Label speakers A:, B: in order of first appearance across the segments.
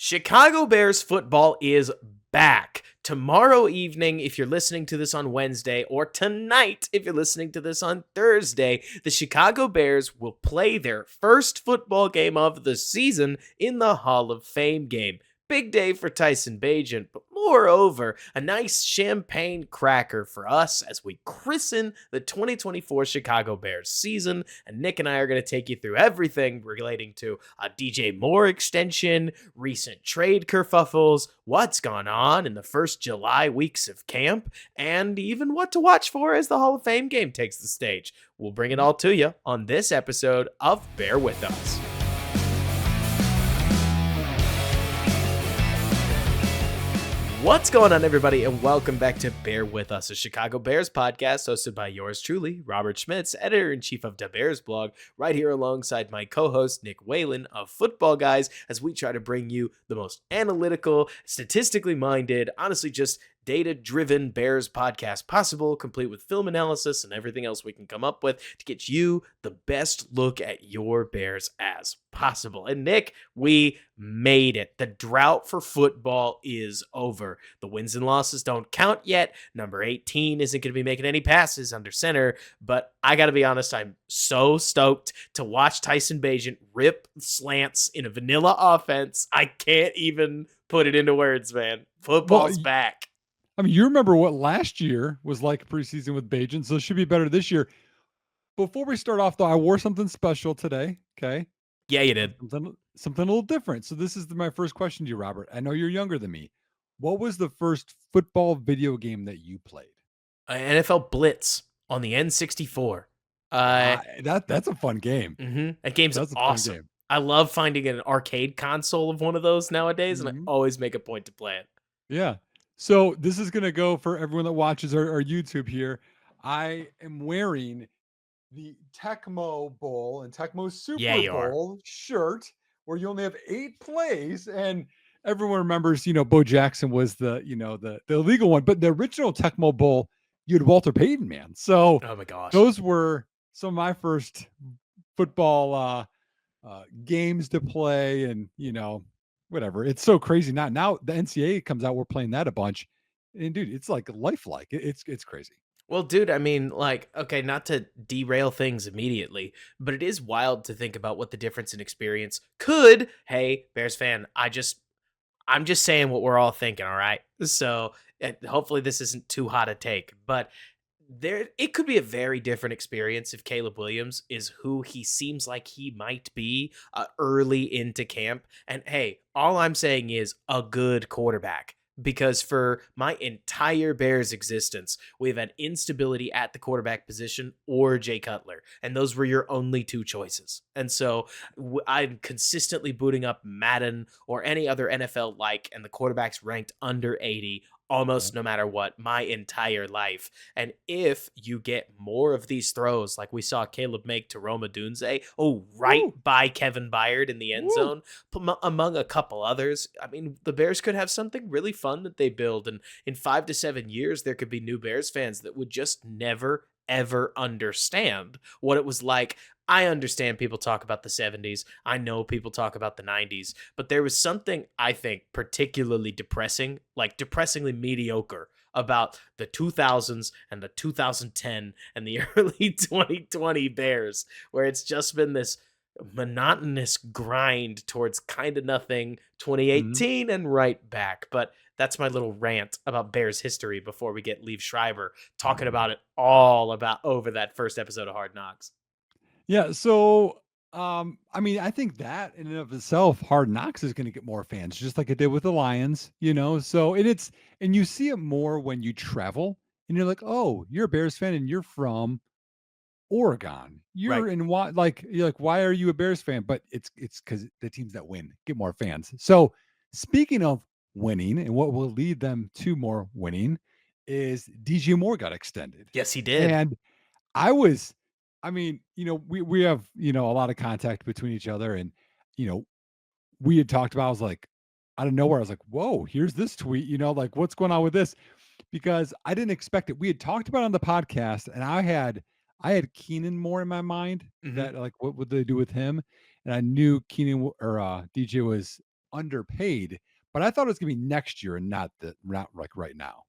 A: Chicago Bears football is back. Tomorrow evening, if you're listening to this on Wednesday, or tonight, if you're listening to this on Thursday, the Chicago Bears will play their first football game of the season in the Hall of Fame game. Big day for Tyson Bagent, but moreover, a nice champagne cracker for us as we christen the 2024 Chicago Bears season. And Nick and I are going to take you through everything relating to a DJ Moore extension, recent trade kerfuffles, what's gone on in the first July weeks of camp, and even what to watch for as the Hall of Fame game takes the stage. We'll bring it all to you on this episode of Bear With Us. What's going on, everybody, and welcome back to Bear With Us, a Chicago Bears podcast hosted by yours truly, Robert Schmitz, editor-in-chief of the Bears blog, right here alongside my co-host, Nick Whalen of Football Guys, as we try to bring you the most analytical, statistically minded, honestly just data-driven Bears podcast possible, complete with film analysis and everything else we can come up with to get you the best look at your Bears as possible. And Nick, we made it. The drought for football is over. The wins and losses don't count yet. Number 18 isn't going to be making any passes under center, but I got to be honest, I'm so stoked to watch Tyson Bagent rip slants in a vanilla offense. I can't even put it into words, man. Football's back.
B: I mean, you remember what last year was like preseason with Bagent, so it should be better this year. Before we start off, though, I wore something special today, okay?
A: Yeah, you did.
B: Something a little different. So this is my first question to you, Robert. I know you're younger than me. What was the first football video game that you played?
A: NFL Blitz on the N64.
B: That's a fun game.
A: Mm-hmm. That game's awesome. Game. I love finding an arcade console of one of those nowadays, and I always make a point to play it.
B: Yeah. So this is going to go for everyone that watches our YouTube here. I am wearing the Tecmo Bowl and Tecmo Super Bowl shirt where you only have 8 plays, and everyone remembers, Bo Jackson was the illegal one, but the original Tecmo Bowl, you had Walter Payton, man. So
A: oh my gosh,
B: those were some of my first football games to play, and whatever. It's so crazy. Now the NCAA comes out, we're playing that a bunch, and dude, it's like lifelike. It's crazy.
A: Well, dude, I mean, like, okay, not to derail things immediately, but it is wild to think about what the difference in experience could. Hey, Bears fan, I'm just saying what we're all thinking, all right? So hopefully this isn't too hot a take, but it could be a very different experience if Caleb Williams is who he seems like he might be early into camp. And hey, all I'm saying is a good quarterback. Because for my entire Bears existence, we've had instability at the quarterback position or Jay Cutler. And those were your only 2 choices. And so I'm consistently booting up Madden or any other NFL like, and the quarterback's ranked under 80 almost no matter what, my entire life. And if you get more of these throws like we saw Caleb make to Rome Odunze, by Kevin Byard in the end zone, among a couple others, I mean, the Bears could have something really fun that they build. And in 5 to 7 years, there could be new Bears fans that would just never, ever understand what it was like. I understand people talk about the 70s. I know people talk about the 90s, but there was something I think particularly depressing, like depressingly mediocre about the 2000s and the 2010 and the early 2020 Bears, where it's just been this monotonous grind towards kind of nothing 2018 and right back. But that's my little rant about Bears history before we get Liev Schreiber talking about it all about over that first episode of Hard Knocks.
B: Yeah, so I mean, I think that in and of itself, Hard Knocks is going to get more fans, just like it did with the Lions, So and you see it more when you travel, and you're like, oh, you're a Bears fan, and you're from Oregon. You're in what? You're like, why are you a Bears fan? But it's because the teams that win get more fans. So speaking of winning, and what will lead them to more winning, is DJ Moore got extended.
A: Yes, he did,
B: and I mean, we have, a lot of contact between each other, and, we had talked about, I was like, out of nowhere, I was like, whoa, here's this tweet, like what's going on with this? Because I didn't expect it. We had talked about it on the podcast, and I had Keenan Moore in my mind that like, what would they do with him? And I knew Keenan or DJ was underpaid, but I thought it was gonna be next year and not like right now.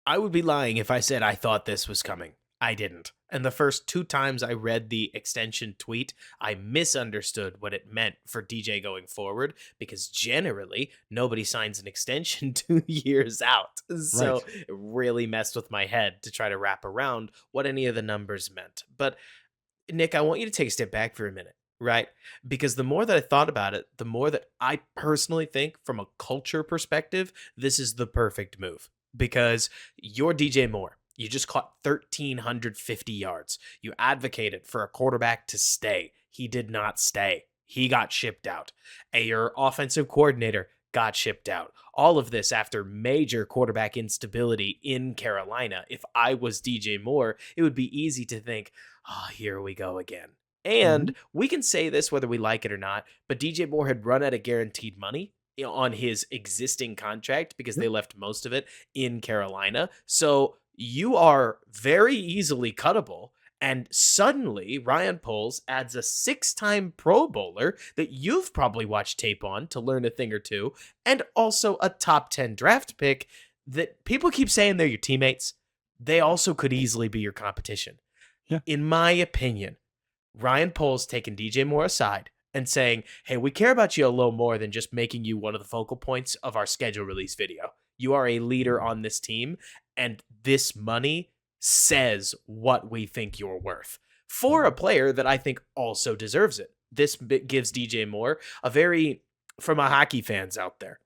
A: I would be lying if I said I thought this was coming. I didn't. And the first two times I read the extension tweet, I misunderstood what it meant for DJ going forward because generally nobody signs an extension 2 years out. So
B: Right.
A: it really messed with my head to try to wrap around what any of the numbers meant. But Nick, I want you to take a step back for a minute, right? Because the more that I thought about it, the more that I personally think from a culture perspective, this is the perfect move. Because you're DJ Moore. You just caught 1,350 yards. You advocated for a quarterback to stay. He did not stay. He got shipped out. Your offensive coordinator got shipped out. All of this after major quarterback instability in Carolina. If I was DJ Moore, it would be easy to think, oh, here we go again. And
B: Mhm.
A: we can say this whether we like it or not, but DJ Moore had run out of guaranteed money on his existing contract because
B: Yep.
A: they left most of it in Carolina. So you are very easily cuttable. And suddenly, Ryan Poles adds a 6-time Pro Bowler that you've probably watched tape on to learn a thing or two, and also a top 10 draft pick that people keep saying they're your teammates. They also could easily be your competition.
B: Yeah.
A: In my opinion, Ryan Poles taking DJ Moore aside and saying, hey, we care about you a little more than just making you one of the focal points of our schedule release video. You are a leader on this team, and this money says what we think you're worth for a
B: Mhm.
A: player that I think also deserves it. This gives DJ Moore a very, from a hockey fans out there,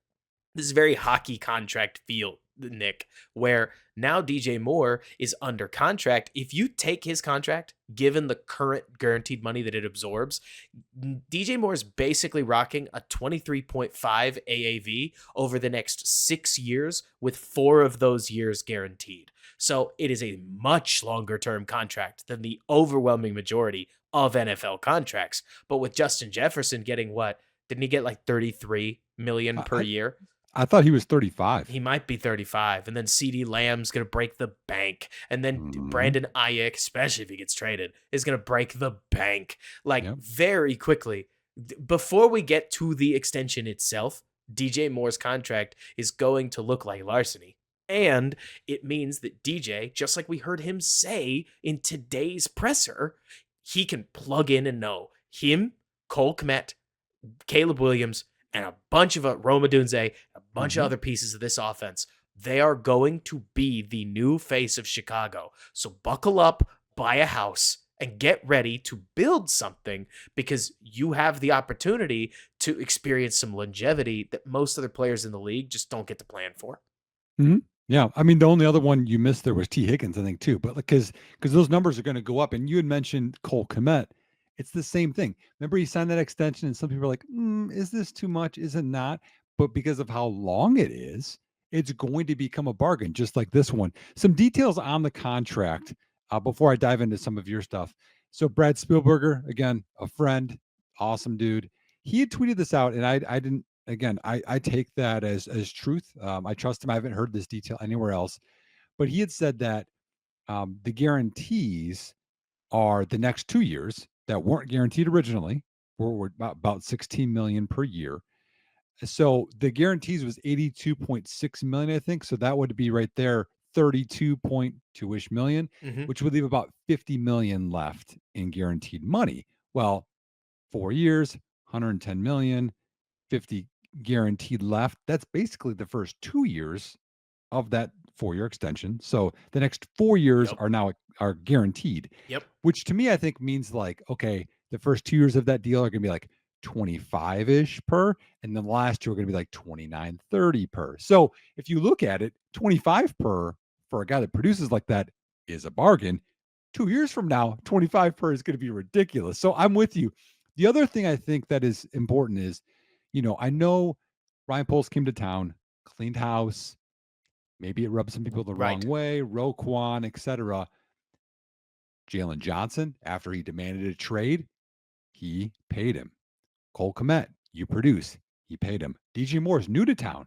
A: this is very hockey contract feel, Nick, where now DJ Moore is under contract. If you take his contract, given the current guaranteed money that it absorbs, DJ Moore is basically rocking a 23.5 AAV over the next 6 years, with 4 of those years guaranteed. So it is a much longer term contract than the overwhelming majority of NFL contracts. But with Justin Jefferson getting what? Didn't he get like 33 million
B: I
A: per
B: I
A: year?
B: I thought he was 35.
A: He might be 35. And then CD Lamb's going to break the bank. And then
B: Mhm.
A: Brandon Ayuk, especially if he gets traded, is going to break the bank. Like
B: Yep.
A: very quickly. Before we get to the extension itself, DJ Moore's contract is going to look like larceny. And it means that DJ, just like we heard him say in today's presser, he can plug in and know him, Cole Kmet, Caleb Williams, and a bunch of Rome Odunze, a bunch of
B: Mhm.
A: other pieces of this offense. They are going to be the new face of Chicago. So buckle up, buy a house, and get ready to build something because you have the opportunity to experience some longevity that most other players in the league just don't get to plan for.
B: Mhm. Yeah, I mean, the only other one you missed there was T. Higgins, I think, too, but because those numbers are gonna go up, and you had mentioned Cole Kmet. It's the same thing. Remember he signed that extension, and some people are like, is this too much? Is it not?" But because of how long it is, it's going to become a bargain, just like this one. Some details on the contract, before I dive into some of your stuff. So Brad Spielberger, again, a friend, awesome dude. He had tweeted this out, and I didn't again, I take that as truth. I trust him. I haven't heard this detail anywhere else, but he had said that the guarantees are the next 2 years that weren't guaranteed originally. Were about 16 million per year. So the guarantees was 82.6 million, I think. So that would be right there 32.2 ish million,
A: Mm-hmm.
B: which would leave about 50 million left in guaranteed money. Well, 4 years, 110 million, 50 guaranteed left. That's basically the first 2 years of that 4-year extension. So the next 4 years
A: Yep.
B: are now are guaranteed,
A: Yep.
B: which to me I think means like, okay, the first 2 years of that deal are gonna be like 25-ish per, and then the last two are gonna be like 29, 30 per. So if you look at it, 25 per for a guy that produces like that is a bargain. 2 years from now, 25 per is gonna be ridiculous. So I'm with you. The other thing I think that is important is, I know Ryan Poles came to town, cleaned house. Maybe it rubbed some people the wrong
A: Right.
B: way, Roquan, etc. Jalen Johnson, after he demanded a trade, he paid him. Cole Kmet, you produce, he paid him. DJ Moore's new to town,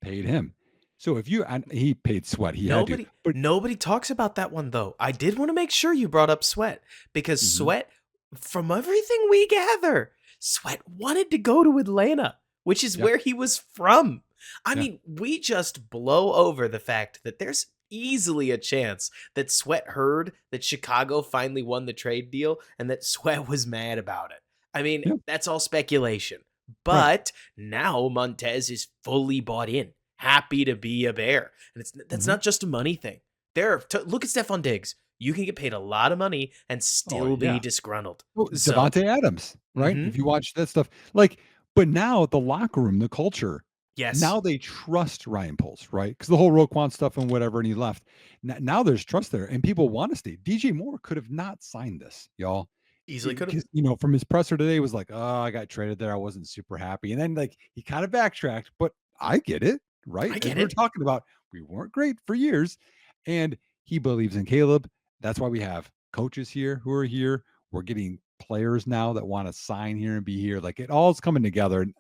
B: paid him. So if you, and he paid Sweat, he had to, but
A: Nobody talks about that one though. I did want to make sure you brought up Sweat because
B: mhm,
A: Sweat, from everything we gather, Sweat wanted to go to Atlanta. which is
B: Yeah.
A: where he was from. I
B: Yeah.
A: mean, we just blow over the fact that there's easily a chance that Sweat heard that Chicago finally won the trade deal and that Sweat was mad about it. I mean,
B: Yeah.
A: that's all speculation.
B: Right.
A: But now Montez is fully bought in, happy to be a Bear. And that's
B: Mhm.
A: not just a money thing. Look at Stephon Diggs. You can get paid a lot of money and
B: Oh,
A: still be
B: yeah.
A: disgruntled.
B: Well,
A: So,
B: Devontae Adams, right?
A: mhm.
B: If you watch that stuff, like, but now the locker room, the culture,
A: Yes,
B: now they trust Ryan Poles, right? Because the whole Roquan stuff and whatever, and he left. Now there's trust there, and people want to stay. DJ Moore could have not signed this, y'all.
A: easily could have.
B: Because from his presser today was like, "Oh, I got traded there. I wasn't super happy," and then like he kind of backtracked. But I get it, right?
A: I
B: As
A: get
B: we were
A: it.
B: talking about, we weren't great for years, and he believes in Caleb. That's why we have coaches here who are here. We're getting players now that want to sign here and be here. Like it all's coming together, and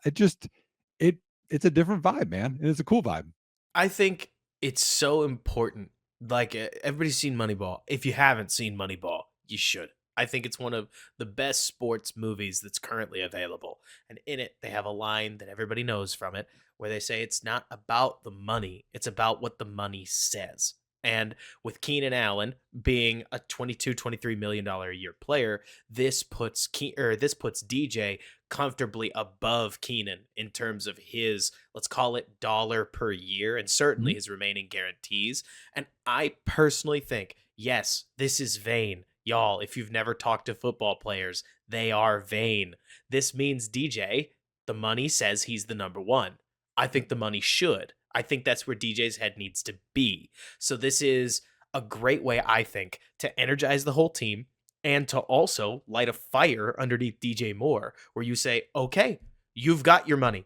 B: it it's a different vibe, man, and it's a cool vibe.
A: I think it's so important. Like everybody's seen Moneyball. If you haven't seen Moneyball, you should. I think it's one of the best sports movies that's currently available. And in it, they have a line that everybody knows from it where they say it's not about the money, it's about what the money says. And with Keenan Allen being a 22, $23 million a year player, this puts DJ comfortably above Keenan in terms of his, let's call it, dollar per year, and certainly
B: Mhm.
A: his remaining guarantees. And I personally think, yes, this is vain. Y'all, if you've never talked to football players, they are vain. This means DJ, the money says he's the number one. I
B: Yep.
A: think the money should. I think that's where DJ's head needs to be. So this is a great way, I think, to energize the whole team and to also light a fire underneath DJ Moore, where you say, okay, you've got your money.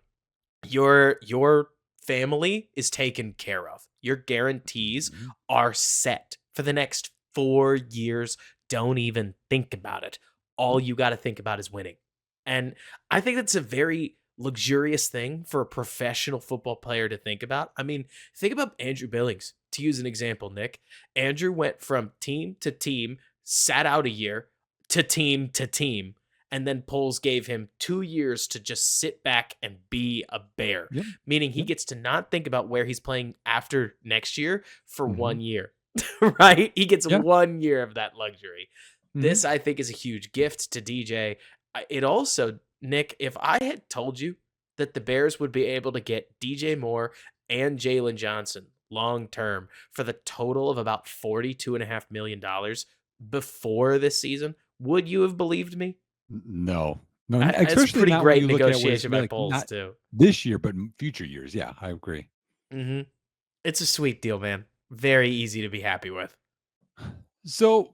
A: Your family is taken care of. Your guarantees
B: Mhm.
A: are set for the next 4 years. Don't even think about it. All
B: Yep.
A: you got to think about is winning. And I think that's a very luxurious thing for a professional football player to think about. I mean, think about Andrew Billings, to use an example, Nick. Andrew went from team to team, sat out a year, to team, and then Poles gave him 2 years to just sit back and be a Bear,
B: Yep.
A: meaning he
B: Yep.
A: gets to not think about where he's playing after next year for
B: Mhm.
A: 1 year, right? He gets
B: Yeah.
A: 1 year of that luxury.
B: Mhm.
A: This, I think, is a huge gift to DJ. It also, Nick, if I had told you that the Bears would be able to get DJ Moore and Jalen Johnson long term for the total of about $42.5 million before this season, would you have believed me?
B: No. No,
A: It's a
B: especially
A: pretty
B: not when
A: great
B: you look at what it's
A: negotiation
B: gonna be
A: by
B: like,
A: Poles
B: not
A: too.
B: this year, but in future years. Yeah, I agree.
A: Mhm. It's a sweet deal, man. Very easy to be happy with.
B: So,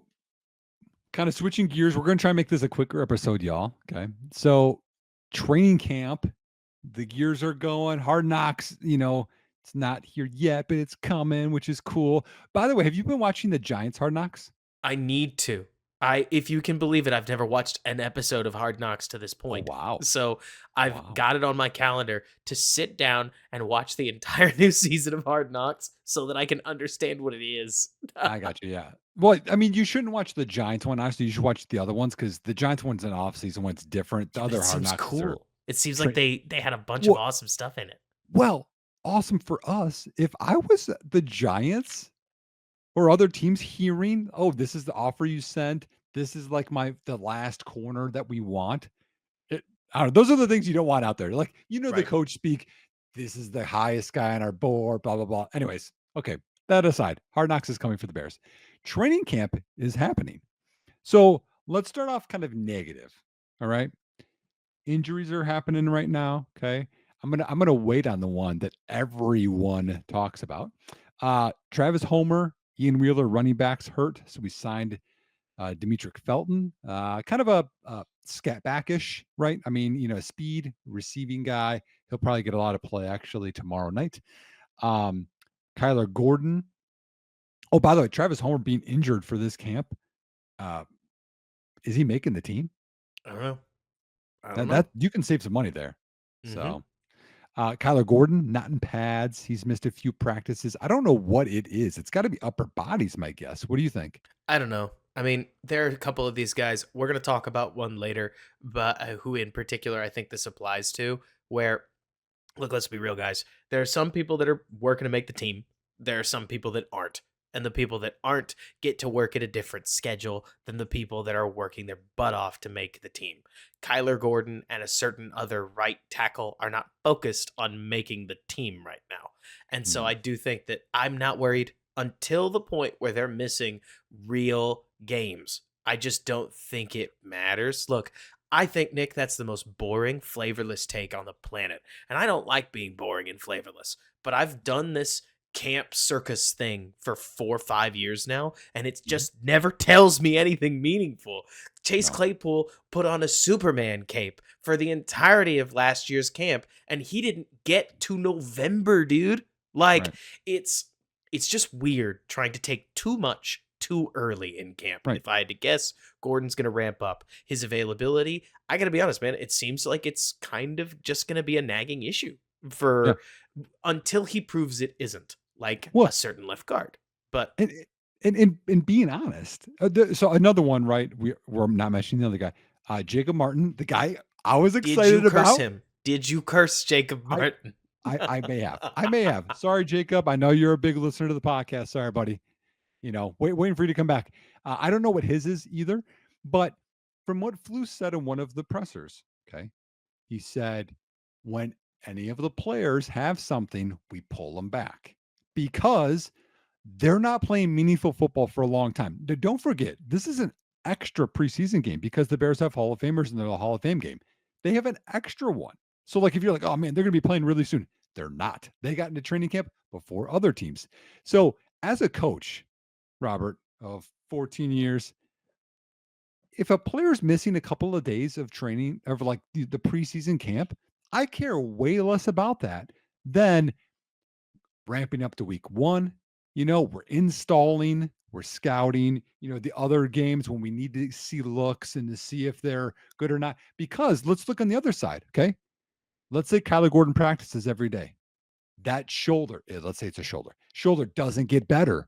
B: kind of switching gears, we're gonna try and make this a quicker episode, y'all. Okay. So, training camp, the gears are going, hard knocks, it's not here yet, but it's coming, which is cool. By the way, have you been watching the Giants hard knocks?
A: I need to. If you can believe it, I've never watched an episode of Hard Knocks to this
B: Oh,
A: point.
B: wow.
A: So I've
B: Wow.
A: got it on my calendar to sit down and watch the entire new season of Hard Knocks so that I can understand what it is.
B: I got you. Yeah. Well, I mean, you shouldn't watch the Giants one. Honestly, you should watch the other ones because the Giants one's an off season one's different. The
A: Yeah, but
B: other
A: it
B: hard
A: seems
B: knocks are
A: cool. It seems like
B: tra-
A: they had a bunch of
B: well,
A: awesome stuff in it.
B: well, awesome for us. If I was the Giants or other teams hearing, oh, this is the offer you sent. This is like the last corner that we want. It, I don't know. Those are the things you don't want out there. Like, the
A: Right.
B: coach speak. This is the highest guy on our board. Blah blah blah. Anyways, okay. That aside, Hard Knocks is coming for the Bears. Training camp is happening. So let's start off kind of negative. All right. Injuries are happening right now. Okay. I'm gonna wait on the one that everyone talks about. Travis Homer, Ian Wheeler, running backs hurt. So we signed Demetric Felton, kind of a scat backish, right? I mean, speed receiving guy. He'll probably get a lot of play actually tomorrow night. Um, Kyler Gordon. Oh, by the way, Travis Homer being injured for this camp. Uh, is he making the team?
A: I don't know. I don't
B: That
A: know.
B: you can save some money there.
A: Mhm.
B: So Kyler Gordon, not in pads. He's missed a few practices. I don't know what it is. It's got to be upper bodies, my guess. What do you think?
A: I don't know. I mean, there are a couple of these guys. We're going to talk about one later, but who in particular I think this applies to, where look, let's be real, guys. There are some people that are working to make the team. There are some people that aren't. And the people that aren't get to work at a different schedule than the people that are working their butt off to make the team. Kyler Gordon and a certain other right tackle are not focused on making the team right now. And so
B: Mm,
A: I do think that I'm not worried until the point where they're missing real games. I just don't think it matters. Look, I think, Nick, that's the most boring, flavorless take on the planet. And I don't like being boring and flavorless, but I've done this camp circus thing for 4 or 5 years now, and it
B: mhm.
A: just never tells me anything meaningful. Chase
B: No,
A: Claypool put on a Superman cape for the entirety of last year's camp, and he didn't get to November, dude. Like,
B: right,
A: it's it's just weird trying to take too much too early in camp. And
B: right.
A: if I had to guess, Gordon's going to ramp up his availability. I got to be honest, man, it seems like it's kind of just going to be a nagging issue
B: Yeah.
A: for until he proves it isn't, like a
B: Well,
A: certain left guard. But
B: and and being honest, so another one, right? We're not mentioning the other guy, Jacob Martin, the guy I was
A: did you
B: excited
A: curse
B: about.
A: him? Did you curse Jacob
B: I
A: Martin?
B: I may have. I may have. Sorry, Jacob. I know you're a big listener to the podcast. Sorry, buddy. Waiting for you to come back. I don't know what his is either, but from what Flu said in one of the pressers, okay, he said, when any of the players have something, we pull them back because they're not playing meaningful football for a long time. Don't forget, this is an extra preseason game because the Bears have Hall of Famers in the Hall of Fame game. They have an extra one. So, like, if you're like, oh man, they're going to be playing really soon, they're not. They got into training camp before other teams. So, as a coach, Robert, of 14 years, if a player's missing a couple of days of training of like the preseason camp, I care way less about that than ramping up to week one. We're installing, we're scouting, the other games when we need to see looks and to see if they're good or not. Because let's look on the other side. Okay. Let's say Kyler Gordon practices every day. That shoulder, let's say it's a shoulder doesn't get better.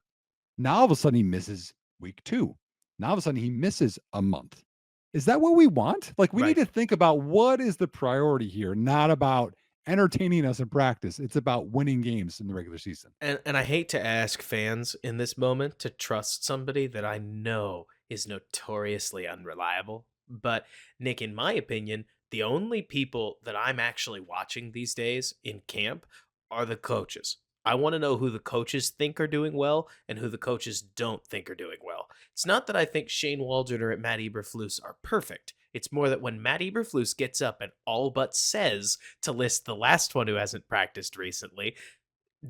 B: Now all of a sudden he misses week two. Now all of a sudden he misses a month. Is that what we want? Like, we need
A: Right.
B: to think about what is the priority here, not about entertaining us in practice. It's about winning games in the regular season.
A: And I hate to ask fans in this moment to trust somebody that I know is notoriously unreliable. But Nick, in my opinion, the only people that I'm actually watching these days in camp are the coaches. I want to know who the coaches think are doing well and who the coaches don't think are doing well. It's not that I think Shane Waldron or Matt Eberflus are perfect. It's more that when Matt Eberflus gets up and all but says to list the last one who hasn't practiced recently,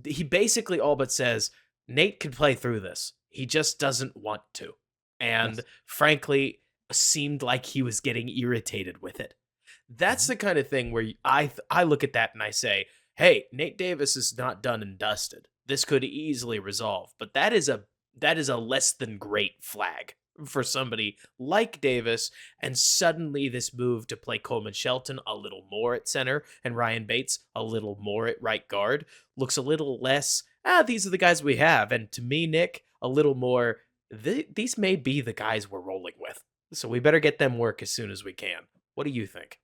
A: he basically all but says Nate could play through this. He just doesn't want to. And
B: Yes.
A: frankly, seemed like he was getting irritated with it. That's
B: Mhm.
A: the kind of thing where I look at that and I say, "Hey, Nate Davis is not done and dusted. This could easily resolve." But that is a less than great flag for somebody like Davis, and suddenly this move to play Coleman Shelton a little more at center and Ryan Bates a little more at right guard looks a little less, these are the guys we have. And to me, Nick, a little more, these may be the guys we're rolling with. So we better get them work as soon as we can. What do you think?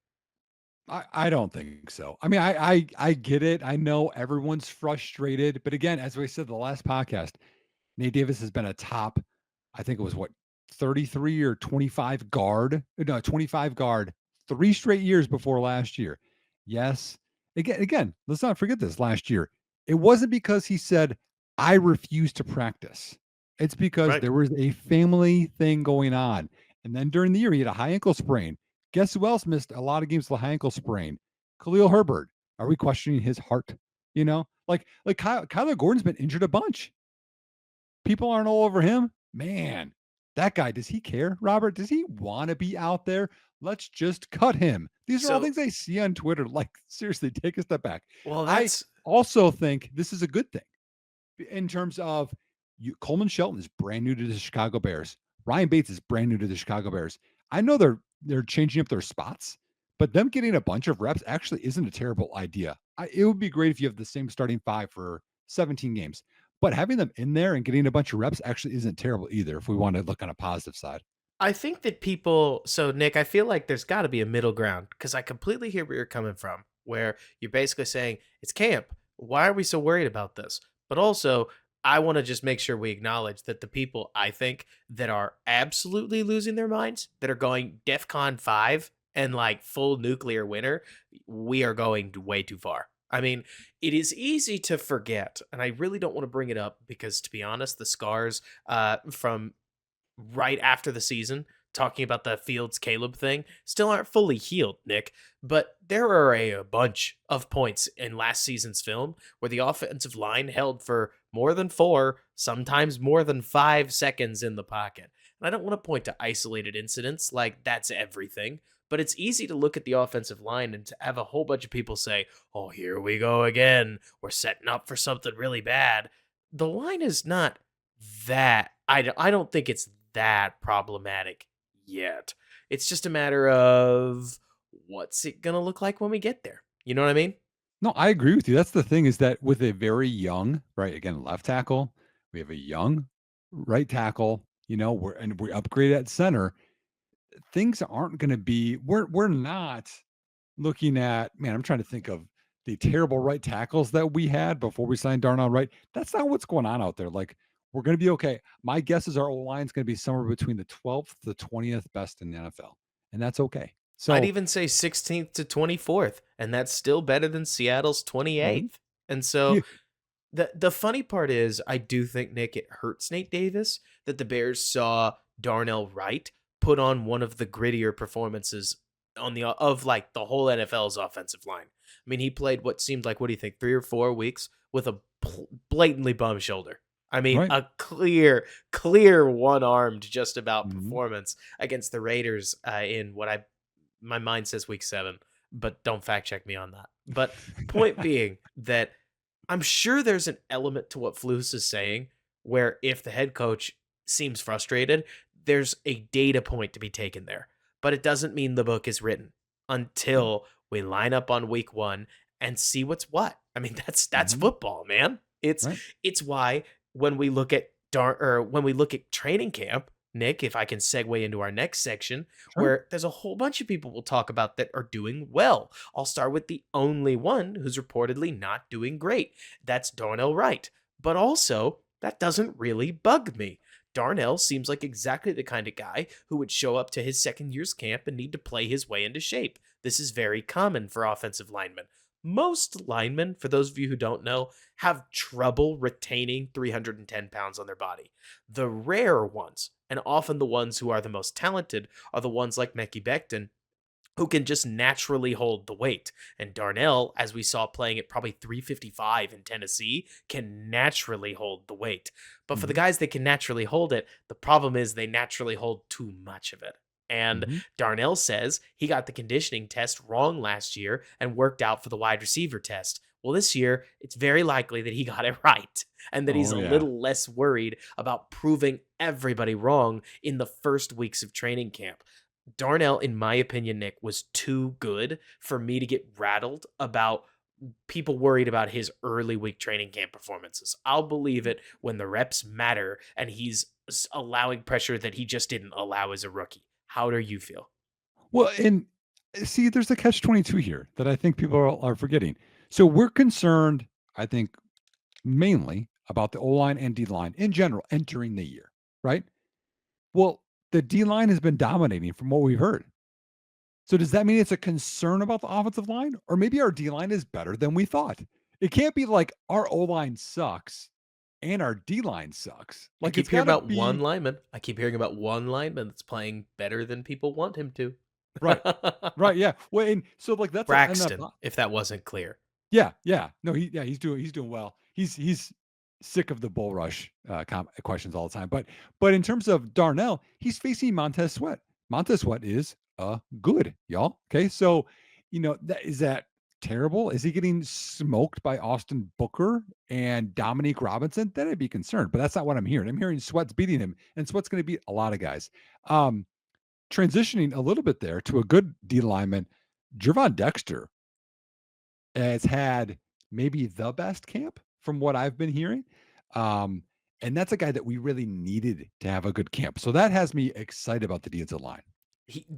B: I don't think so. I mean, I get it. I know everyone's frustrated, but again, as we said the last podcast, Nate Davis has been a top, I think it was what, 33 or 25 guard, no, 25 guard, 3 straight years before last year. Yes. Again, let's not forget this last year. It wasn't because he said, I refuse to practice. It's because
A: Right.
B: there was a family thing going on. And then during the year, he had a high ankle sprain. Guess who else missed a lot of games with a high ankle sprain? Khalil Herbert. Are we questioning his heart? Like Kyler Gordon's been injured a bunch. People aren't all over him. Man, that guy, does he care, Robert? Does he want to be out there? Let's just cut him. These are all
A: So,
B: things I see on Twitter. Like, seriously, take a step back.
A: well,
B: I
A: that's
B: also think this is a good thing in terms of Coleman Shelton is brand new to the Chicago Bears. Ryan Bates is brand new to the Chicago Bears. I know they're changing up their spots, but them getting a bunch of reps actually isn't a terrible idea. It would be great if you have the same starting five for 17 games, but having them in there and getting a bunch of reps actually isn't terrible either. If we want to look on a positive side,
A: I think that people, so Nick, I feel like there's got to be a middle ground because I completely hear where you're coming from. where you're basically saying, it's camp. Why are we so worried about this? But also, I want to just make sure we acknowledge that the people I think that are absolutely losing their minds, that are going DEFCON 5 and like full nuclear winter, we are going way too far. I mean, it is easy to forget, and I really don't want to bring it up because, to be honest, the scars from right after the season, talking about the Fields Caleb thing, still aren't fully healed, Nick. But there are a bunch of points in last season's film where the offensive line held for more than 4, sometimes more than 5 seconds in the pocket. And I don't want to point to isolated incidents like that's everything, but it's easy to look at the offensive line and to have a whole bunch of people say, oh, here we go again. We're setting up for something really bad. The line is not that. I don't think it's that problematic yet. It's just a matter of what's it gonna look like when we get there. You know what I mean?
B: No, I agree with you. That's the thing is that with a very young, right, again, left tackle, we have a young right tackle, we upgrade at center. Things aren't going to be we're not looking at, man, I'm trying to think of the terrible right tackles that we had before we signed Darnell Wright. That's not what's going on out there. Like, we're going to be okay. My guess is our O line is going to be somewhere between the 12th to 20th best in the NFL, and that's okay.
A: I'd
B: So,
A: even say 16th to 24th, and that's still better than Seattle's
B: mhm,
A: 28th. And so
B: yeah,
A: the funny part is, I do think, Nick, it hurts Nate Davis that the Bears saw Darnell Wright put on one of the grittier performances on of like the whole NFL's offensive line. I mean, he played what seemed like, what do you think, 3 or 4 weeks with a blatantly bum shoulder. I mean,
B: right.
A: a clear one-armed just about
B: Mhm.
A: performance against the Raiders in what my mind says week 7, but don't fact check me on that. But point being that I'm sure there's an element to what Flus is saying where if the head coach seems frustrated, there's a data point to be taken there. But it doesn't mean the book is written
B: Right.
A: until we line up on week 1 and see what's what. I mean, that's
B: Mhm.
A: football, man. It's
B: Right.
A: it's why when we look at when we look at training camp, Nick, if I can segue into our next section,
B: Sure.
A: where there's a whole bunch of people we'll talk about that are doing well. I'll start with the only one who's reportedly not doing great. That's Darnell Wright. But also, that doesn't really bug me. Darnell seems like exactly the kind of guy who would show up to his second year's camp and need to play his way into shape. This is very common for offensive linemen. Most linemen, for those of you who don't know, have trouble retaining 310 pounds on their body. The rare ones, and often the ones who are the most talented, are the ones like Mekhi Becton, who can just naturally hold the weight. And Darnell, as we saw playing at probably 355 in Tennessee, can naturally hold the weight. But for the
B: Mhm.
A: guys that can naturally hold it, the problem is they naturally hold too much of it. And
B: Mhm.
A: Darnell says he got the conditioning test wrong last year and worked out for the wide receiver test. Well, this year, it's very likely that he got it right and that he's
B: Oh,
A: a
B: yeah.
A: little less worried about proving everybody wrong in the first weeks of training camp. Darnell, in my opinion, Nick, was too good for me to get rattled about people worried about his early week training camp performances. I'll believe it when the reps matter and he's allowing pressure that he just didn't allow as a rookie. How do you feel?
B: Well, and see, there's a catch 22 here that I think people are forgetting. So we're concerned, I think, mainly about the O line and D line in general entering the year, right? Well, the D line has been dominating from what we've heard. So does that mean it's a concern about the offensive line? Or maybe our D line is better than we thought? It can't be like our O line sucks and our D line sucks.
A: I
B: Like,
A: keep
B: it's
A: hearing
B: got to
A: about one
B: be
A: lineman. I keep hearing about one lineman that's playing better than people want him to.
B: right. Right. Yeah. Well, and so like that's a, and that,
A: Braxton, if that wasn't clear.
B: yeah, yeah. No, he's doing well. He's sick of the bull rush questions all the time. But in terms of Darnell, he's facing Montez Sweat. Montez Sweat is good, y'all. Okay, so that terrible? Is he getting smoked by Austin Booker and Dominique Robinson? Then I'd be concerned. But that's not what I'm hearing. I'm hearing Sweat's beating him, and Sweat's going to beat a lot of guys. Um, Transitioning a little bit there to a good D lineman, Jervon Dexter has had maybe the best camp from what I've been hearing. Um, and that's a guy that we really needed to have a good camp. So that has me excited about the defensive line.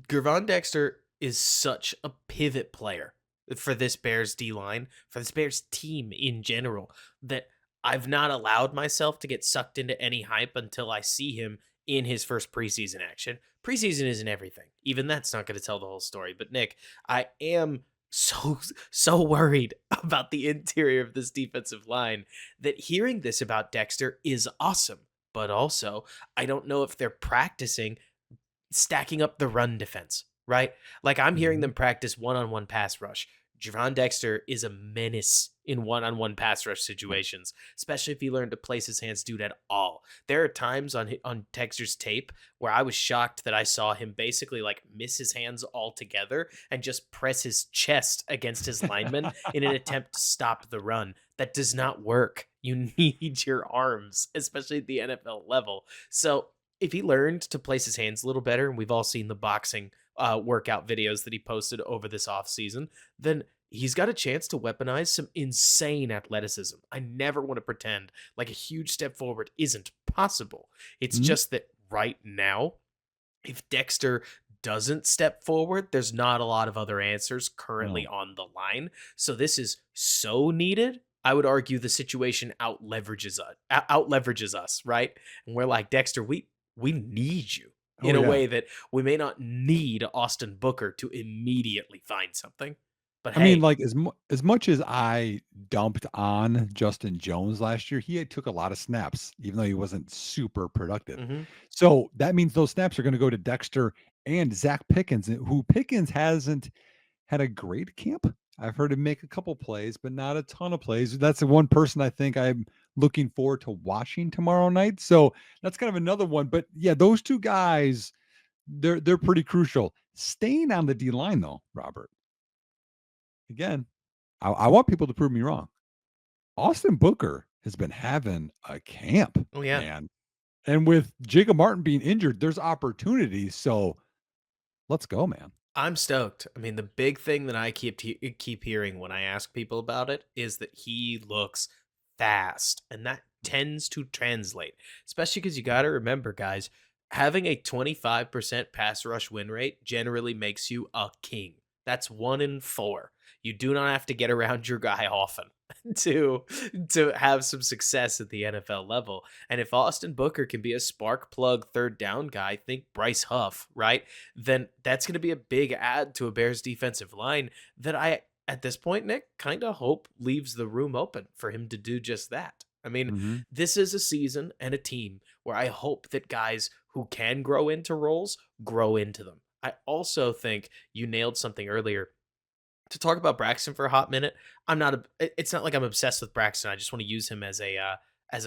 A: Gervon Dexter is such a pivot player. for this Bears D line, for this Bears team in general, that I've not allowed myself to get sucked into any hype until I see him in his first preseason action. Preseason isn't everything. Even that's not going to tell the whole story. But Nick, I am so worried about the interior of this defensive line that hearing this about Dexter is awesome. But also, I don't know if they're practicing stacking up the run defense, right? Like I'm hearing
B: Mhm.
A: them practice one-on-one pass rush. Javon Dexter is a menace in one-on-one pass rush
B: Right.
A: situations, especially if he learned to place his hands, dude, at all. There are times on Dexter's tape where I was shocked that I saw him basically like miss his hands altogether and just press his chest against his lineman in an attempt to stop the run. That does not work. You need your arms, especially at the NFL level. So if he learned to place his hands a little better, and we've all seen the boxing workout videos that he posted over this offseason, then he's got a chance to weaponize some insane athleticism. I never want to pretend like a huge step forward isn't possible. It's
B: Mhm.
A: just that right now, if Dexter doesn't step forward, there's not a lot of other answers currently
B: No.
A: on the line. So this is so needed. I would argue the situation out leverages us, right? And we're like, Dexter, we need you
B: Oh,
A: in a
B: yeah.
A: way that we may not need Austin Booker to immediately find something. But
B: I mean,
A: hey,
B: like, as much as I dumped on Justin Jones last year, he had took a lot of snaps, even though he wasn't super productive.
A: mhm,
B: So, that means those snaps are gonna go to Dexter and Zach Pickens, who Pickens hasn't had a great camp. I've heard him make a couple plays, but not a ton of plays. That's the one person I think I'm looking forward to watching tomorrow night. So, that's kind of another one, but yeah, those 2 guys, they're pretty crucial. Staying on the D line though, Robert, again, I want people to prove me wrong. Austin Booker has been having a camp,
A: oh yeah,
B: man. And with Jacob Martin being injured, there's opportunities. So let's go, man.
A: I'm stoked. I mean, the big thing that I keep hearing when I ask people about it is that he looks fast, and that tends to translate. Especially because you got to remember, guys, having a 25% pass rush win rate generally makes you a king. That's 1 in 4. You do not have to get around your guy often to to have some success at the NFL level. And if Austin Booker can be a spark plug third down guy, think Bryce Huff, right? Then that's going to be a big add to a Bears defensive line that I, at this point, Nick, kind of hope leaves the room open for him to do just that. I mean,
B: Mhm.
A: this is a season and a team where I hope that guys who can grow into roles grow into them. I also think you nailed something earlier to talk about Braxton for a hot minute. It's not like I'm obsessed with Braxton. I just want to use him as a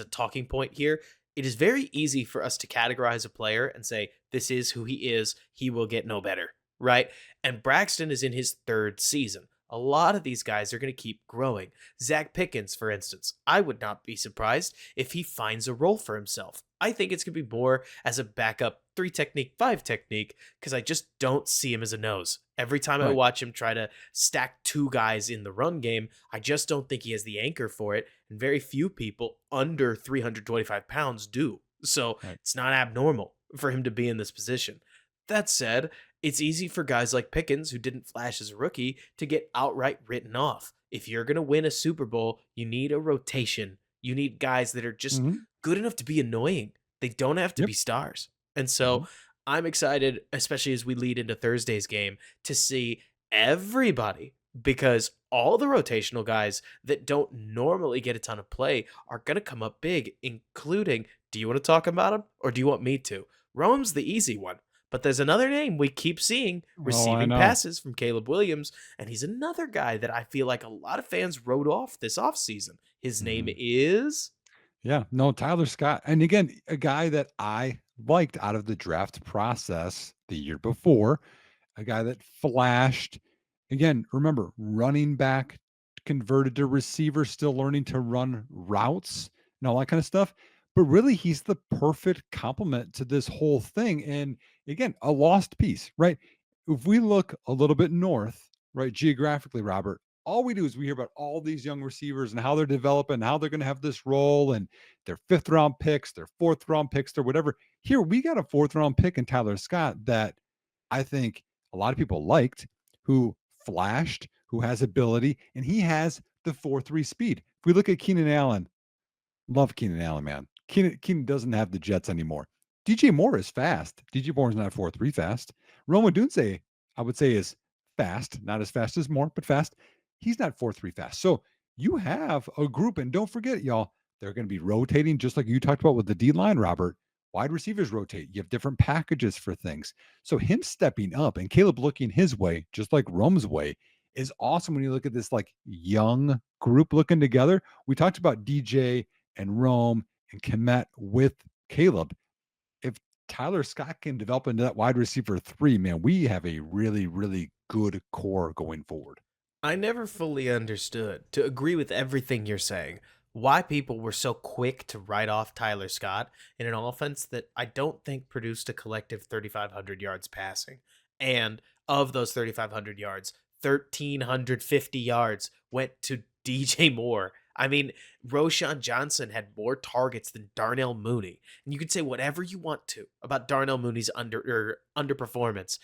A: talking point here. It is very easy for us to categorize a player and say this is who he is. He will get no better, right? And Braxton is in his 3rd season. A lot of these guys are going to keep growing. Zach Pickens, for instance, I would not be surprised if he finds a role for himself. I think it's going to be more as a backup 3 technique, 5 technique, because I just don't see him as a nose. Every time I
B: Right.
A: watch him try to stack 2 guys in the run game, I just don't think he has the anchor for it. And very few people under 325 pounds do. So
B: Right.
A: it's not abnormal for him to be in this position. That said, it's easy for guys like Pickens, who didn't flash as a rookie, to get outright written off. If you're going to win a Super Bowl, you need a rotation. You need guys that are just
B: Mhm.
A: good enough to be annoying. They don't have to
B: Yep.
A: be stars. And so
B: Mhm.
A: I'm excited, especially as we lead into Thursday's game, to see everybody, because all the rotational guys that don't normally get a ton of play are going to come up big, including, do you want to talk about him or do you want me to? Rome's the easy one, but there's another name we keep seeing
B: Oh, I
A: receiving
B: know.
A: passes from Caleb Williams, and he's another guy that I feel like a lot of fans wrote off this offseason. His name
B: Mhm.
A: is.
B: Yeah. No, Tyler Scott. And again, a guy that I liked out of the draft process the year before, a guy that flashed. Again, remember, running back converted to receiver, still learning to run routes and all that kind of stuff. But really, he's the perfect complement to this whole thing. And again, a lost piece, right? If we look a little bit north, right, geographically, Robert, all we do is we hear about all these young receivers and how they're developing, how they're going to have this role and their 5th round picks, their 4th round picks, or whatever. Here, we got a 4th round pick in Tyler Scott that I think a lot of people liked, who flashed, who has ability, and he has the 4.3 speed. If we look at Keenan Allen, love Keenan Allen, man. Keenan doesn't have the Jets anymore. DJ Moore is fast. DJ Moore is not 4.3 fast. Roma Dunze, I would say, is fast, not as fast as Moore, but fast. He's not 4.3 fast. So you have a group, and don't forget, y'all, they're going to be rotating just like you talked about with the D line, Robert. Wide receivers rotate. You have different packages for things. So him stepping up and Caleb looking his way, just like Rome's way, is awesome when you look at this like young group looking together. We talked about DJ and Rome and Komet with Caleb. If Tyler Scott can develop into that wide receiver 3, man, we have a really, really good core going forward.
A: I never fully understood, to agree with everything you're saying, why people were so quick to write off Tyler Scott in an offense that I don't think produced a collective 3,500 yards passing. And of those 3,500 yards, 1,350 yards went to DJ Moore. I mean, Roshan Johnson had more targets than Darnell Mooney. And you can say whatever you want to about Darnell Mooney's underperformance.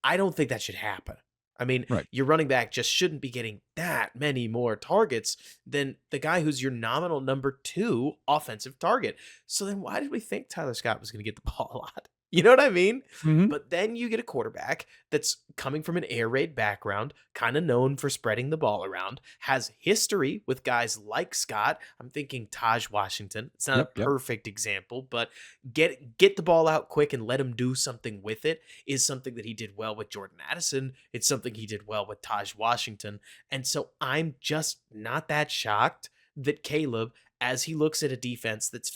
A: I don't think that should happen. I mean,
B: Right.
A: your running back just shouldn't be getting that many more targets than the guy who's your nominal number 2 offensive target. So then why did we think Tyler Scott was going to get the ball a lot? You know what I mean?
B: Mhm.
A: But then you get a quarterback that's coming from an air raid background, kind of known for spreading the ball around, has history with guys like Scott. I'm thinking Taj Washington. It's not a
B: Yep. Yep.
A: perfect example, but get the ball out quick and let him do something with it is something that he did well with Jordan Addison. It's something he did well with Taj Washington. And so I'm just not that shocked that Caleb, as he looks at a defense that's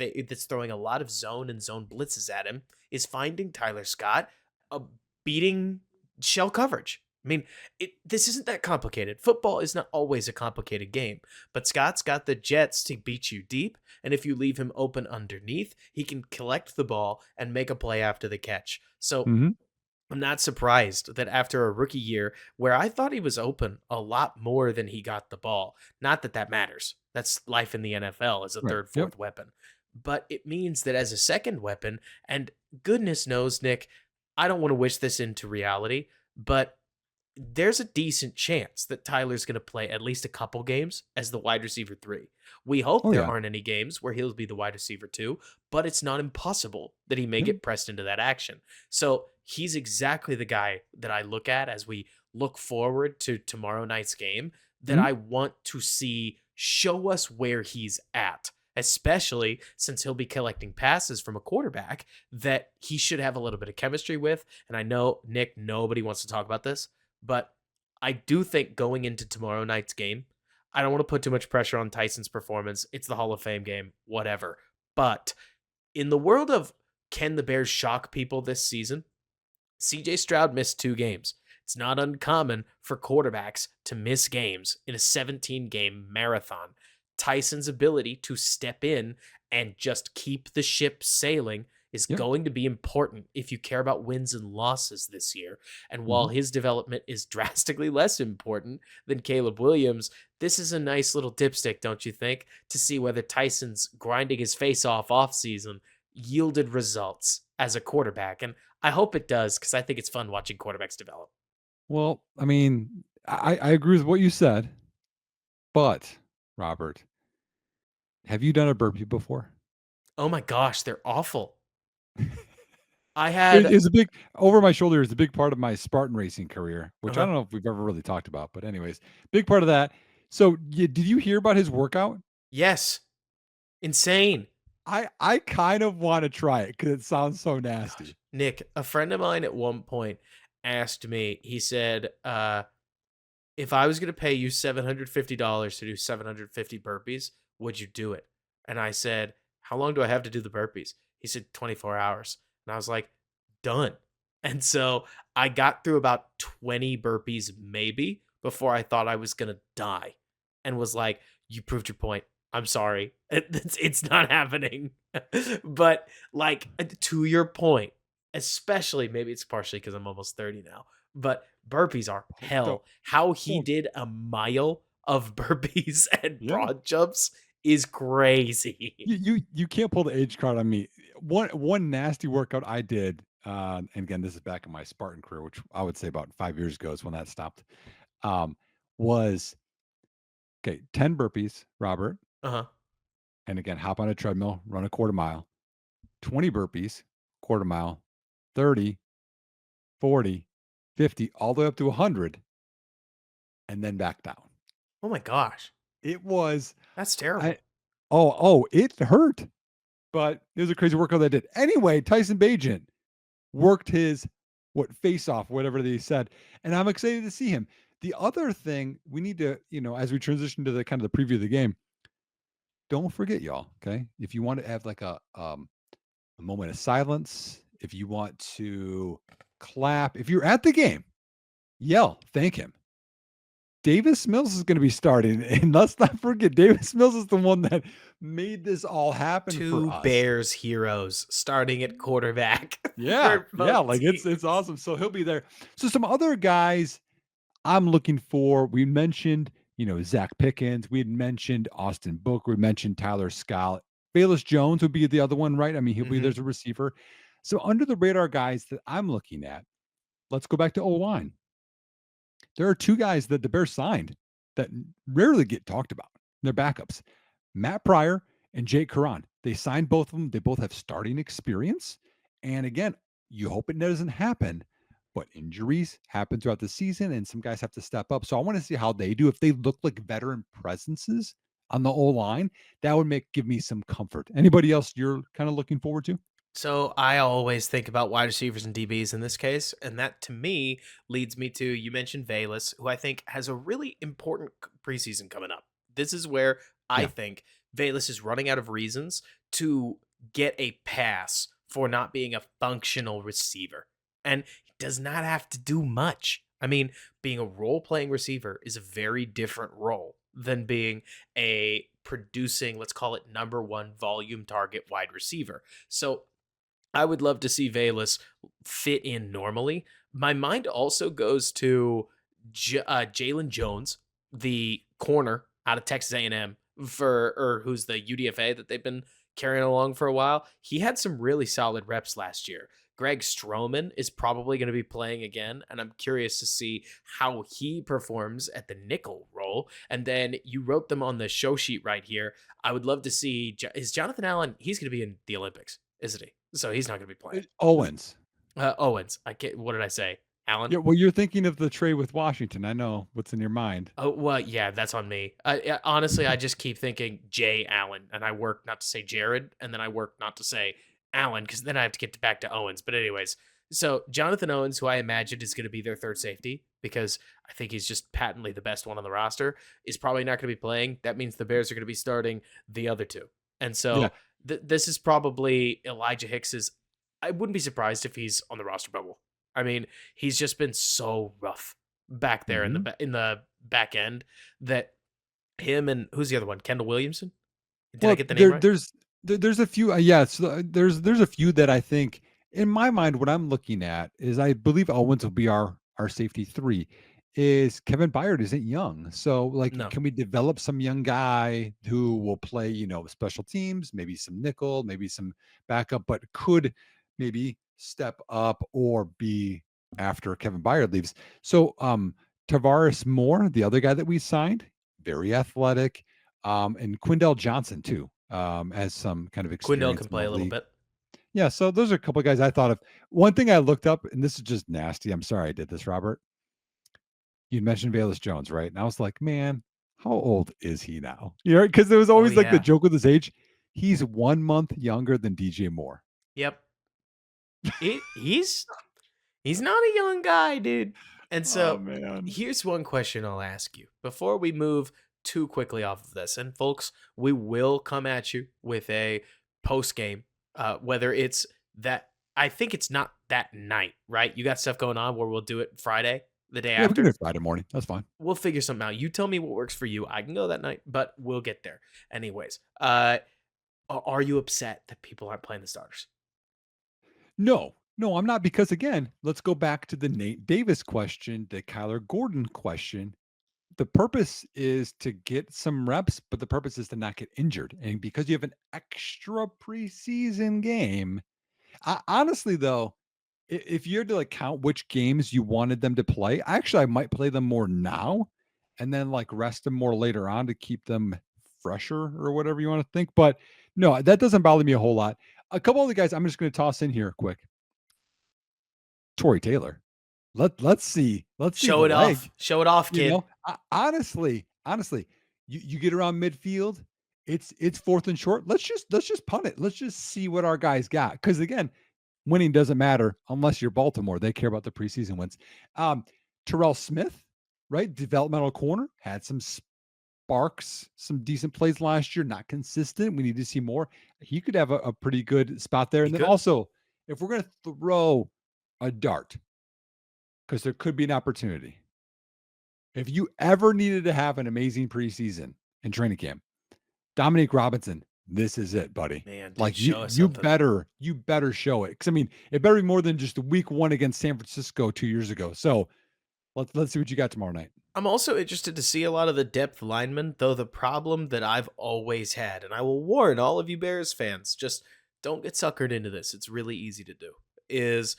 A: throwing a lot of zone and zone blitzes at him, is finding Tyler Scott beating shell coverage. I mean, this isn't that complicated. Football is not always a complicated game, but Scott's got the jets to beat you deep, and if you leave him open underneath, he can collect the ball and make a play after the catch. So
B: Mhm.
A: I'm not surprised that after a rookie year where I thought he was open a lot more than he got the ball, not that that matters. That's life in the NFL as a
B: Right.
A: third,
B: Yep.
A: fourth weapon. But it means that as a second weapon, and goodness knows, Nick, I don't want to wish this into reality, but there's a decent chance that Tyler's going to play at least a couple games as the wide receiver 3. We hope
B: Oh,
A: there
B: yeah.
A: aren't any games where he'll be the wide receiver 2, but it's not impossible that he may
B: Yep.
A: get pressed into that action. So he's exactly the guy that I look at as we look forward to tomorrow night's game that
B: Mhm.
A: I want to see show us where he's at. Especially since he'll be collecting passes from a quarterback that he should have a little bit of chemistry with. And I know, Nick, nobody wants to talk about this, but I do think going into tomorrow night's game, I don't want to put too much pressure on Tyson's performance. It's the Hall of Fame game, whatever. But in the world of can the Bears shock people this season, CJ Stroud missed 2 games. It's not uncommon for quarterbacks to miss games in a 17-game marathon. Tyson's ability to step in and just keep the ship sailing is
B: Yep.
A: going to be important if you care about wins and losses this year. And while
B: Mhm.
A: his development is drastically less important than Caleb Williams, this is a nice little dipstick, don't you think, to see whether Tyson's grinding his face off season yielded results as a quarterback. And I hope it does because I think it's fun watching quarterbacks develop.
B: Well, I mean, I agree with what you said, but Robert, have you done a burpee before?
A: Oh my gosh, they're awful. I
B: It
A: had
B: is a big over my shoulder is a big part of my Spartan racing career, which I
A: uh
B: don't know if we've ever really talked about, but anyways, big part of that. So, did you hear about his workout?
A: yes, insane.
B: I kind of wanna try it because it sounds so
A: Gosh,
B: nasty.
A: Nick, a friend of mine at one point asked me, he said, if I was going to pay you $750 to do 750 burpees, would you do it? And I said, how long do I have to do the burpees? He said, 24 hours. And I was like, done. And so I got through about 20 burpees, maybe, before I thought I was going to die and was like, you proved your point. I'm sorry. It's not happening. But like to your point, especially maybe it's partially because I'm almost 30 now, but burpees are
B: Don't
A: hell. How he
B: don't
A: did a mile of burpees and
B: yeah.
A: broad jumps is crazy.
B: You can't pull the age card on me. One nasty workout I did, and again, this is back in my Spartan career, which I would say about 5 years ago is when that stopped. Um, was, okay, 10 burpees, Robert,
A: Uh-huh.
B: and again, hop on a treadmill, run a quarter mile, 20 burpees, quarter mile, 30, 40, 50, all the way up to 100, and then back down.
A: Oh my gosh.
B: It was,
A: That's
B: I
A: terrible.
B: it hurt, but it was a crazy workout that did. Anyway, Tyson Bagent worked his face off, whatever they said, and I'm excited to see him. The other thing we need to, as we transition to the kind of the preview of the game, don't forget, y'all. Okay, if you want to have like a moment of silence, if you want to clap, if you're at the game, yell, thank him. Davis Mills is going to be starting, and let's not forget, Davis Mills is the one that made this all happen for
A: Two
B: us.
A: Bears heroes starting at quarterback
B: Yeah,
A: for
B: yeah,
A: both
B: like it's
A: teams.
B: awesome. So he'll be there. So some other guys I'm looking for. We mentioned, Zach Pickens. We had mentioned Austin Book. We mentioned Tyler Scott. Bayless Jones would be the other one, right? I mean, he'll be
A: Mhm.
B: there's a receiver. So under the radar guys that I'm looking at, let's go back to O line. There are two guys that the Bears signed that rarely get talked about. They're backups. Matt Pryor and Jake Curran. They signed both of them. They both have starting experience. And again, you hope it doesn't happen, but injuries happen throughout the season and some guys have to step up. So I want to see how they do. If they look like veteran presences on the O line, that would give me some comfort. Anybody else you're kind of looking forward to?
A: So I always think about wide receivers and DBs in this case, and that to me leads me to you mentioned Valus, who I think has a really important preseason coming up. This is where I
B: Yeah.
A: think Valus is running out of reasons to get a pass for not being a functional receiver. And he does not have to do much. I mean, being a role playing receiver is a very different role than being a producing, let's call it number one volume target wide receiver. So I would love to see Valus fit in normally. My mind also goes to Jalen Jones, the corner out of Texas A&M for or who's the UDFA that they've been carrying along for a while. He had some really solid reps last year. Greg Stroman is probably going to be playing again, and I'm curious to see how he performs at the nickel role. And then you wrote them on the show sheet right here. I would love to see is Jonathan Allen. He's going to be in the Olympics, isn't he? So he's not going to be playing.
B: Owens.
A: Owens. I can't. What did I say? Allen.
B: Yeah. Well, you're thinking of the trade with Washington. I know what's in your mind.
A: Oh well, yeah, that's on me. Honestly, I just keep thinking Jay Allen, and I work not to say Jared, and then I work not to say Allen because then I have to get back to Owens. But anyways, so Jonathan Owens, who I imagine is going to be their third safety because I think he's just patently the best one on the roster, is probably not going to be playing. That means the Bears are going to be starting the other two, and
B: Yeah.
A: so this is probably Elijah Hicks's. I wouldn't be surprised if he's on the roster bubble. I mean, he's just been so rough back there in
B: Mhm.
A: the back end that him and who's the other one? Kendall Williamson? Did I
B: Well,
A: get the name right?
B: there's a few, yeah, so there's a few that I think in my mind, what I'm looking at is I believe Owens will be our safety 3, is Kevin Byard isn't young. So, like,
A: No.
B: can we develop some young guy who will play, special teams, maybe some nickel, maybe some backup, but could maybe step up or be after Kevin Byard leaves. So, Tavares Moore, the other guy that we signed, very athletic, and Quindell Johnson too, has some kind of
A: Quindell
B: experience
A: can
B: in the
A: play a little
B: league.
A: bit.
B: Yeah, so those are a couple of guys I thought of. One thing I looked up, and this is just nasty. I'm sorry I did this, Robert. You mentioned Bayless Jones, right? And I was like, man, how old is he now? Because there was
A: Oh
B: always like the
A: yeah.
B: joke with his age. He's 1 month younger than DJ Moore.
A: Yep. He's not a young guy, dude. And
B: Oh
A: so
B: man.
A: here's one question I'll ask you before we move too quickly off of this. And folks, we will come at you with a post game, whether it's that I think it's not that night, right? You got stuff going on where we'll do it Friday, the day
B: Yeah, we can do
A: after.
B: it Friday morning. That's fine.
A: We'll figure something out. You tell me what works for you. I can go that night, but we'll get there. Anyways, are you upset that people aren't playing the starters?
B: No, no, I'm not, because again, let's go back to the Nate Davis question, the Kyler Gordon question. The purpose is to get some reps, but the purpose is to not get injured. And because you have an extra preseason game, honestly, though, if you had to like count which games you wanted them to play, actually, I might play them more now and then like rest them more later on to keep them fresher or whatever you want to think. But no, that doesn't bother me a whole lot. A couple of the guys I'm just going to toss in here quick. Tory Taylor. Let's see the
A: Show it
B: leg.
A: off. Show it off,
B: You
A: kid.
B: know, honestly, you get around midfield, it's fourth and short. Let's just punt it. Let's just see what our guys got. Because again, winning doesn't matter unless you're Baltimore. They care about the preseason wins. Um, Terrell Smith, right? Developmental corner, had some sparks, some decent plays last year, not consistent. We need to see more. He could have a pretty good spot there.
A: He
B: And then
A: could.
B: also, if we're gonna throw a dart, because there could be an opportunity. If you ever needed to have an amazing preseason and training camp, Dominique Robinson, this is it, buddy.
A: Man, dude,
B: Like you,
A: show us
B: you
A: something.
B: better, you better show it. Because I mean, it better be more than just week one against San Francisco 2 years ago. So let's see what you got tomorrow night.
A: I'm also interested to see a lot of the depth linemen, though the problem that I've always had, and I will warn all of you Bears fans, just don't get suckered into this. It's really easy to do. Is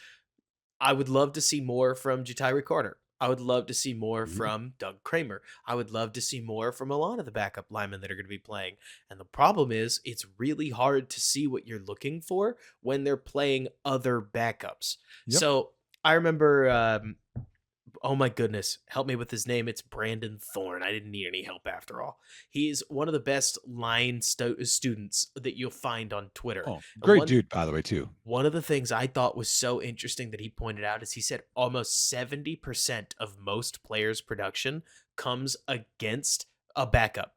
A: I would love to see more from Jatiri Carter. I would love to see more
B: Mhm.
A: from Doug Kramer. I would love to see more from a lot of the backup linemen that are going to be playing. And the problem is, it's really hard to see what you're looking for when they're playing other backups.
B: Yep.
A: So I remember, oh my goodness, help me with his name. It's Brandon Thorne. I didn't need any help after all. He's one of the best line students that you'll find on Twitter.
B: Oh,
A: And
B: great dude, by the way, too.
A: one of the things I thought was so interesting that he pointed out is he said almost 70% of most players' production comes against a backup.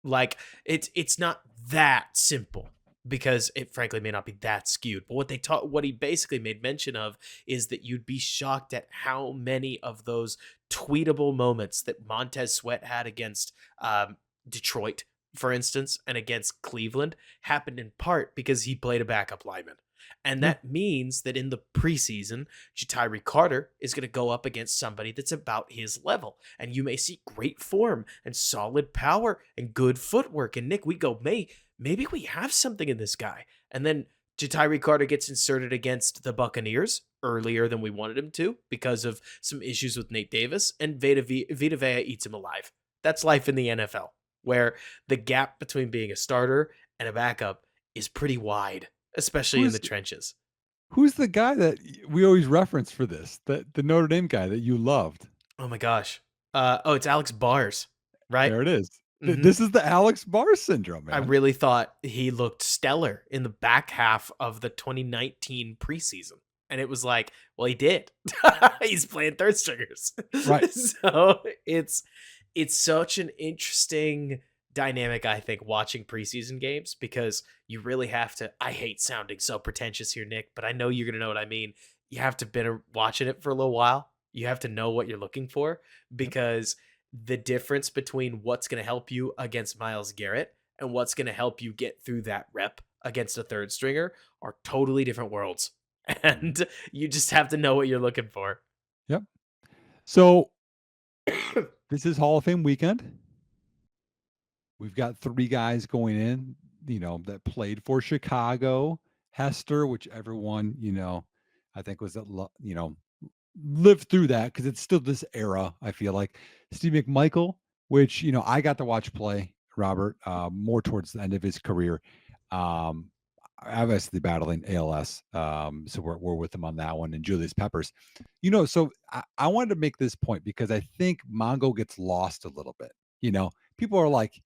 A: Like it's not that simple because it frankly may not be that skewed. But what he basically made mention of is that you'd be shocked at how many of those tweetable moments that Montez Sweat had against Detroit, for instance, and against Cleveland happened in part because he played a backup lineman. And
B: Yeah.
A: that means that in the preseason, Jatiri Carter is going to go up against somebody that's about his level. And you may see great form and solid power and good footwork. And Nick, we go, maybe we have something in this guy. And then Jatiri Carter gets inserted against the Buccaneers earlier than we wanted him to because of some issues with Nate Davis. And Vita Vea eats him alive. That's life in the NFL, where the gap between being a starter and a backup is pretty wide, especially in the
B: Who's
A: trenches.
B: who's the guy that we always reference for this? The Notre Dame guy that you loved.
A: Oh my gosh. It's Alex Bars, right?
B: There it is.
A: hmm
B: This is the Alex Barr syndrome,
A: I
B: man.
A: really thought he looked stellar in the back half of the 2019 preseason. And it was like, well, he did. He's playing third stringers.
B: Right.
A: So it's such an interesting dynamic, I think, watching preseason games because you really have to. I hate sounding so pretentious here, Nick, but I know you're gonna know what I mean. You have to been watching it for a little while. You have to know what you're looking for
B: Yep.
A: because the difference between what's gonna help you against Miles Garrett and what's gonna help you get through that rep against a third stringer are totally different worlds.
B: Mhm.
A: And you just have to know what you're looking for.
B: Yep. So this is Hall of Fame weekend. We've got 3 guys going in, that played for Chicago. Hester, which everyone, I think was lived through that because it's still this era, I feel like. Steve McMichael, which, I got to watch play, Robert, more towards the end of his career. Um, Obviously battling ALS. So we're with him on that one, and Julius Peppers. So I wanted to make this point because I think Mongo gets lost a little bit. People are like,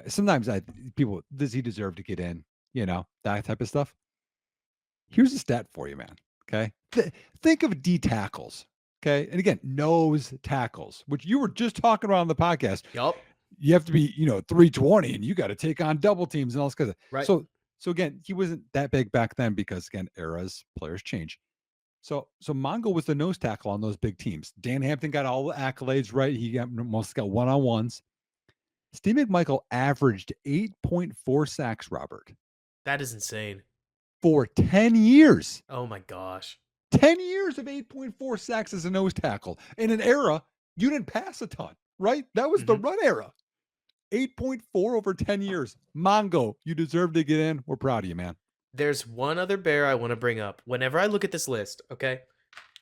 B: sometimes people, does he deserve to get in? That type of stuff. Here's a stat for you, man. Okay. Think of D tackles. Okay. And again, nose tackles, which you were just talking about on the podcast.
A: Yup.
B: You have to be, 320 and you got to take on double teams and all this kind of.
A: Right.
B: So again, he wasn't that big back then because again, players change. So Mongo was the nose tackle on those big teams. Dan Hampton got all the accolades, right? He got one-on-ones. Steve McMichael averaged 8.4 sacks, Robert,
A: That is insane.
B: for 10 years.
A: Oh my gosh.
B: 10 years of 8.4 sacks as a nose tackle. In an era, you didn't pass a ton, right? That was the
A: Mhm.
B: run era. 8.4 over 10 years. Mongo, you deserve to get in. We're proud of you, man.
A: There's one other bear I want to bring up. Whenever I look at this list, okay?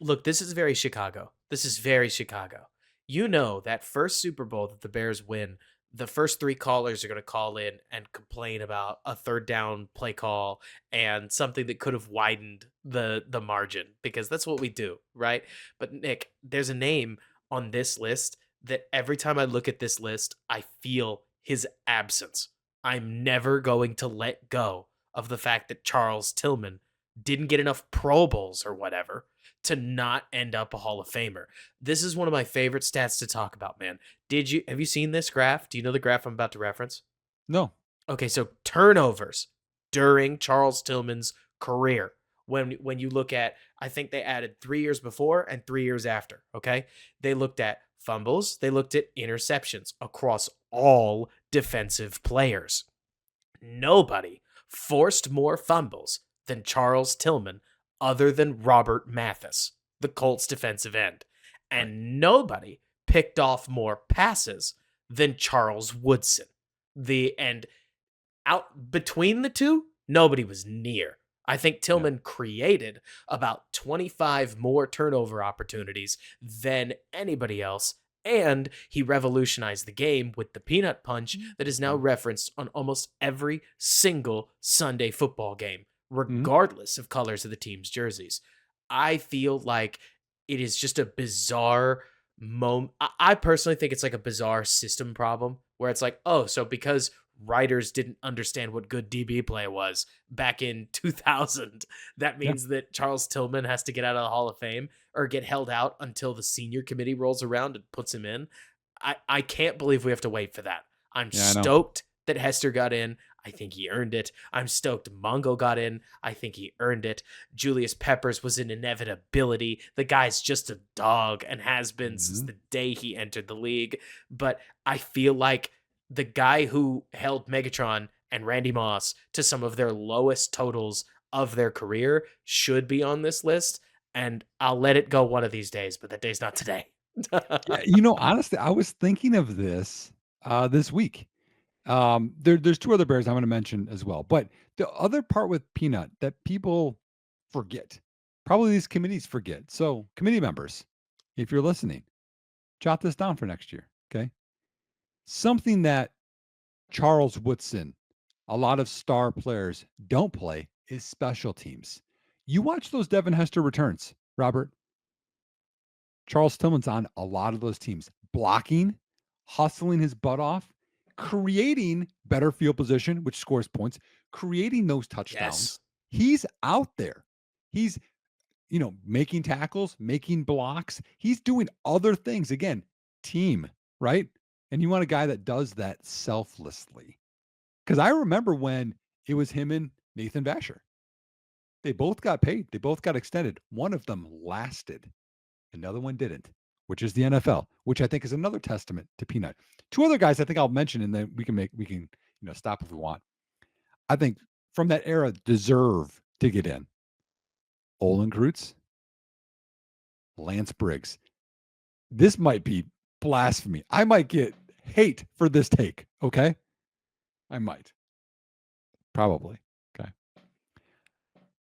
A: Look, this is very Chicago. This is very Chicago. You know that first Super Bowl that the Bears win, the first 3 callers are gonna call in and complain about a 3rd down play call and something that could have widened the margin, because that's what we do, right? But Nick, there's a name on this list that every time I look at this list, I feel his absence. I'm never going to let go of the fact that Charles Tillman didn't get enough Pro Bowls or whatever to not end up a Hall of Famer. This is one of my favorite stats to talk about, man. Have you seen this graph? Do you know the graph I'm about to reference?
B: No.
A: Okay, so turnovers during Charles Tillman's career. When you look at, I think they added 3 years before and 3 years after, okay? They looked at fumbles, they looked at interceptions across all defensive players. Nobody forced more fumbles than Charles Tillman other than Robert Mathis, the Colts defensive end.
B: Right.
A: And nobody picked off more passes than Charles Woodson. And out between the two, nobody was near. I think
B: Yeah.
A: Tillman created about 25 more turnover opportunities than anybody else, and he revolutionized the game with the peanut punch that is now
B: Mhm.
A: referenced on almost every single Sunday football game,
B: Mhm.
A: regardless of colors of the team's jerseys. I feel like it is just a bizarre moment. I personally think it's like a bizarre system problem where it's like, oh, so because writers didn't understand what good DB play was back in 2000, that
B: Yeah.
A: means that Charles Tillman has to get out of the Hall of Fame or get held out until the senior committee rolls around and puts him in. I can't believe we have to wait for that. I'm
B: Yeah, I know.
A: stoked that Hester got in. I think he earned it. I'm stoked Mongo got in. I think he earned it. Julius Peppers was an inevitability. The guy's just a dog and has been since
B: Mhm.
A: the day he entered the league. But I feel like the guy who held Megatron and Randy Moss to some of their lowest totals of their career should be on this list. And I'll let it go one of these days, but that day's not today.
B: Yeah, honestly, I was thinking of this, this week. There's 2 other bears I'm gonna mention as well, but the other part with Peanut that people forget, probably these committees forget. So, committee members, if you're listening, jot this down for next year, okay? Something that Charles Woodson, a lot of star players don't play is special teams. You watch those Devin Hester returns, Robert. Charles Tillman's on a lot of those teams, blocking, hustling his butt off, creating better field position, which scores points, creating those
A: Yes.
B: touchdowns. He's out there. He's, making tackles, making blocks. He's doing other things. Again, team, right? And you want a guy that does that selflessly. Because I remember when it was him and Nathan Vasher. They both got paid. They both got extended. One of them lasted. Another one didn't, which is the NFL, which I think is another testament to Peanut. 2 other guys I think I'll mention, and then we can stop if we want. I think from that era deserve to get in. Olin Kreutz, Lance Briggs. This might be blasphemy. I might get hate for this take. Okay, I might probably. Okay.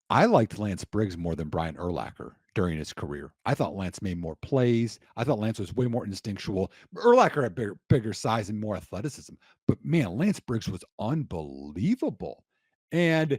B: I liked Lance Briggs more than Brian Urlacher during his career. I thought Lance made more plays. I thought Lance was way more instinctual. Urlacher had bigger size and more athleticism. But man, Lance Briggs was unbelievable. And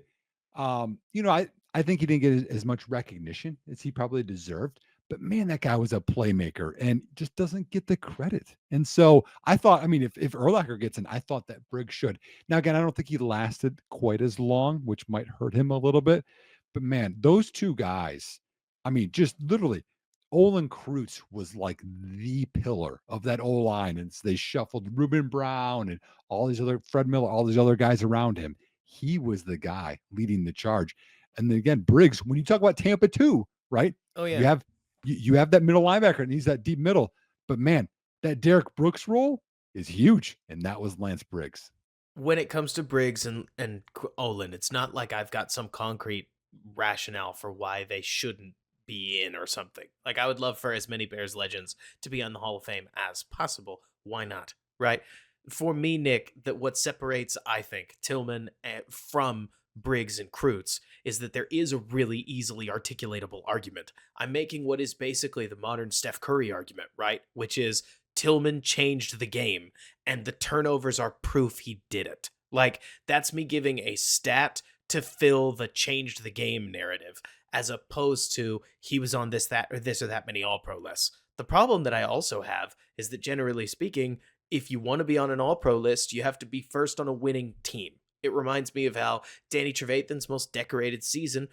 B: I think he didn't get as much recognition as he probably deserved. But man, that guy was a playmaker and just doesn't get the credit. And so I thought, I mean, if Urlacher gets in, I thought that Briggs should. Now, again, I don't think he lasted quite as long, which might hurt him a little bit. But man, those 2 guys, I mean, just literally, Olin Kreutz was like the pillar of that O line, and they shuffled Reuben Brown and all these other Fred Miller, all these other guys around him. He was the guy leading the charge. And then again, Briggs, when you talk about Tampa too, right?
A: Oh,
B: You
A: yeah.
B: have you have that middle linebacker, and he's that deep middle. But man, that Derek Brooks role is huge, and that was Lance Briggs.
A: When it comes to Briggs and Olin, it's not like I've got some concrete rationale for why they shouldn't be in or something. Like, I would love for as many Bears legends to be on the Hall of Fame as possible. Why not? Right? For me, Nick, that what separates, I think, Tillman from Briggs and Krutz is that there is a really easily articulatable argument. I'm making what is basically the modern Steph Curry argument, right? Which is Tillman changed the game, and the turnovers are proof he did it. Like, that's me giving a stat to fill the changed the game narrative, as opposed to he was on this or that many all pro lists. The problem that I also have is that generally speaking, if you want to be on an all pro list, you have to be first on a winning team. It reminds me of how Danny Trevathan's most decorated season,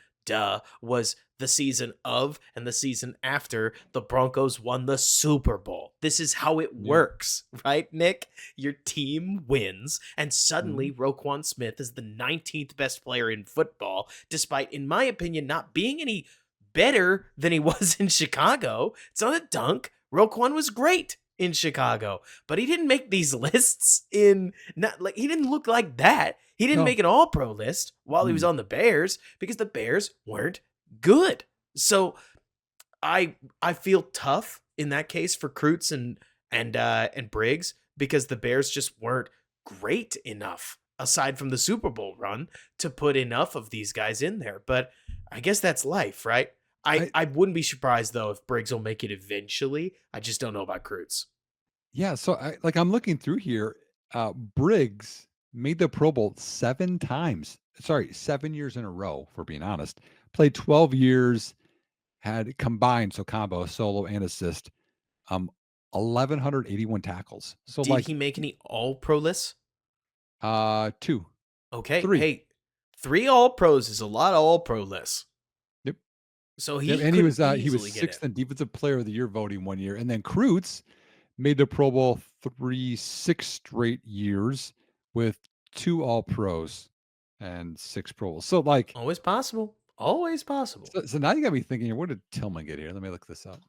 A: was the season of and the season after the Broncos won the Super Bowl. This is how it
B: Yeah.
A: works, right, Nick? Your team wins, and
B: Mhm.
A: suddenly Roquan Smith is the 19th best player in football, despite, in my opinion, not being any better than he was in Chicago. It's not a dunk. Roquan was great in Chicago, but he didn't make these lists in not like he didn't look like that. He didn't
B: No.
A: make an all pro list while he was
B: Mm.
A: on the Bears because the Bears weren't good. So I feel tough in that case for Krutz and Briggs because the Bears just weren't great enough aside from the Super Bowl run to put enough of these guys in there. But I guess that's life, right? I,
B: I
A: I wouldn't be surprised though if Briggs will make it eventually. I just don't know about Krutz.
B: Yeah, so I'm looking through here. Briggs made the Pro Bowl 7 times. Sorry, 7 years in a row, for being honest. Played 12 years, had combined, so combo, solo and assist, um, 1,181 tackles. So
A: Did
B: like,
A: he make any all pro lists?
B: 2,
A: Okay.
B: 3.
A: Hey, 3 all pros is a lot of all pro lists.
B: Yep.
A: So
B: Yep,
A: he
B: and
A: could
B: he was
A: easily get in.
B: 6th in Defensive Player of the Year voting one year, and then Krutz made the Pro Bowl 6 straight years with 2 All-Pros and 6 Pro Bowls. So, like,
A: Always possible. Always possible.
B: so now you got me thinking, where did Tillman get here? Let me look this up.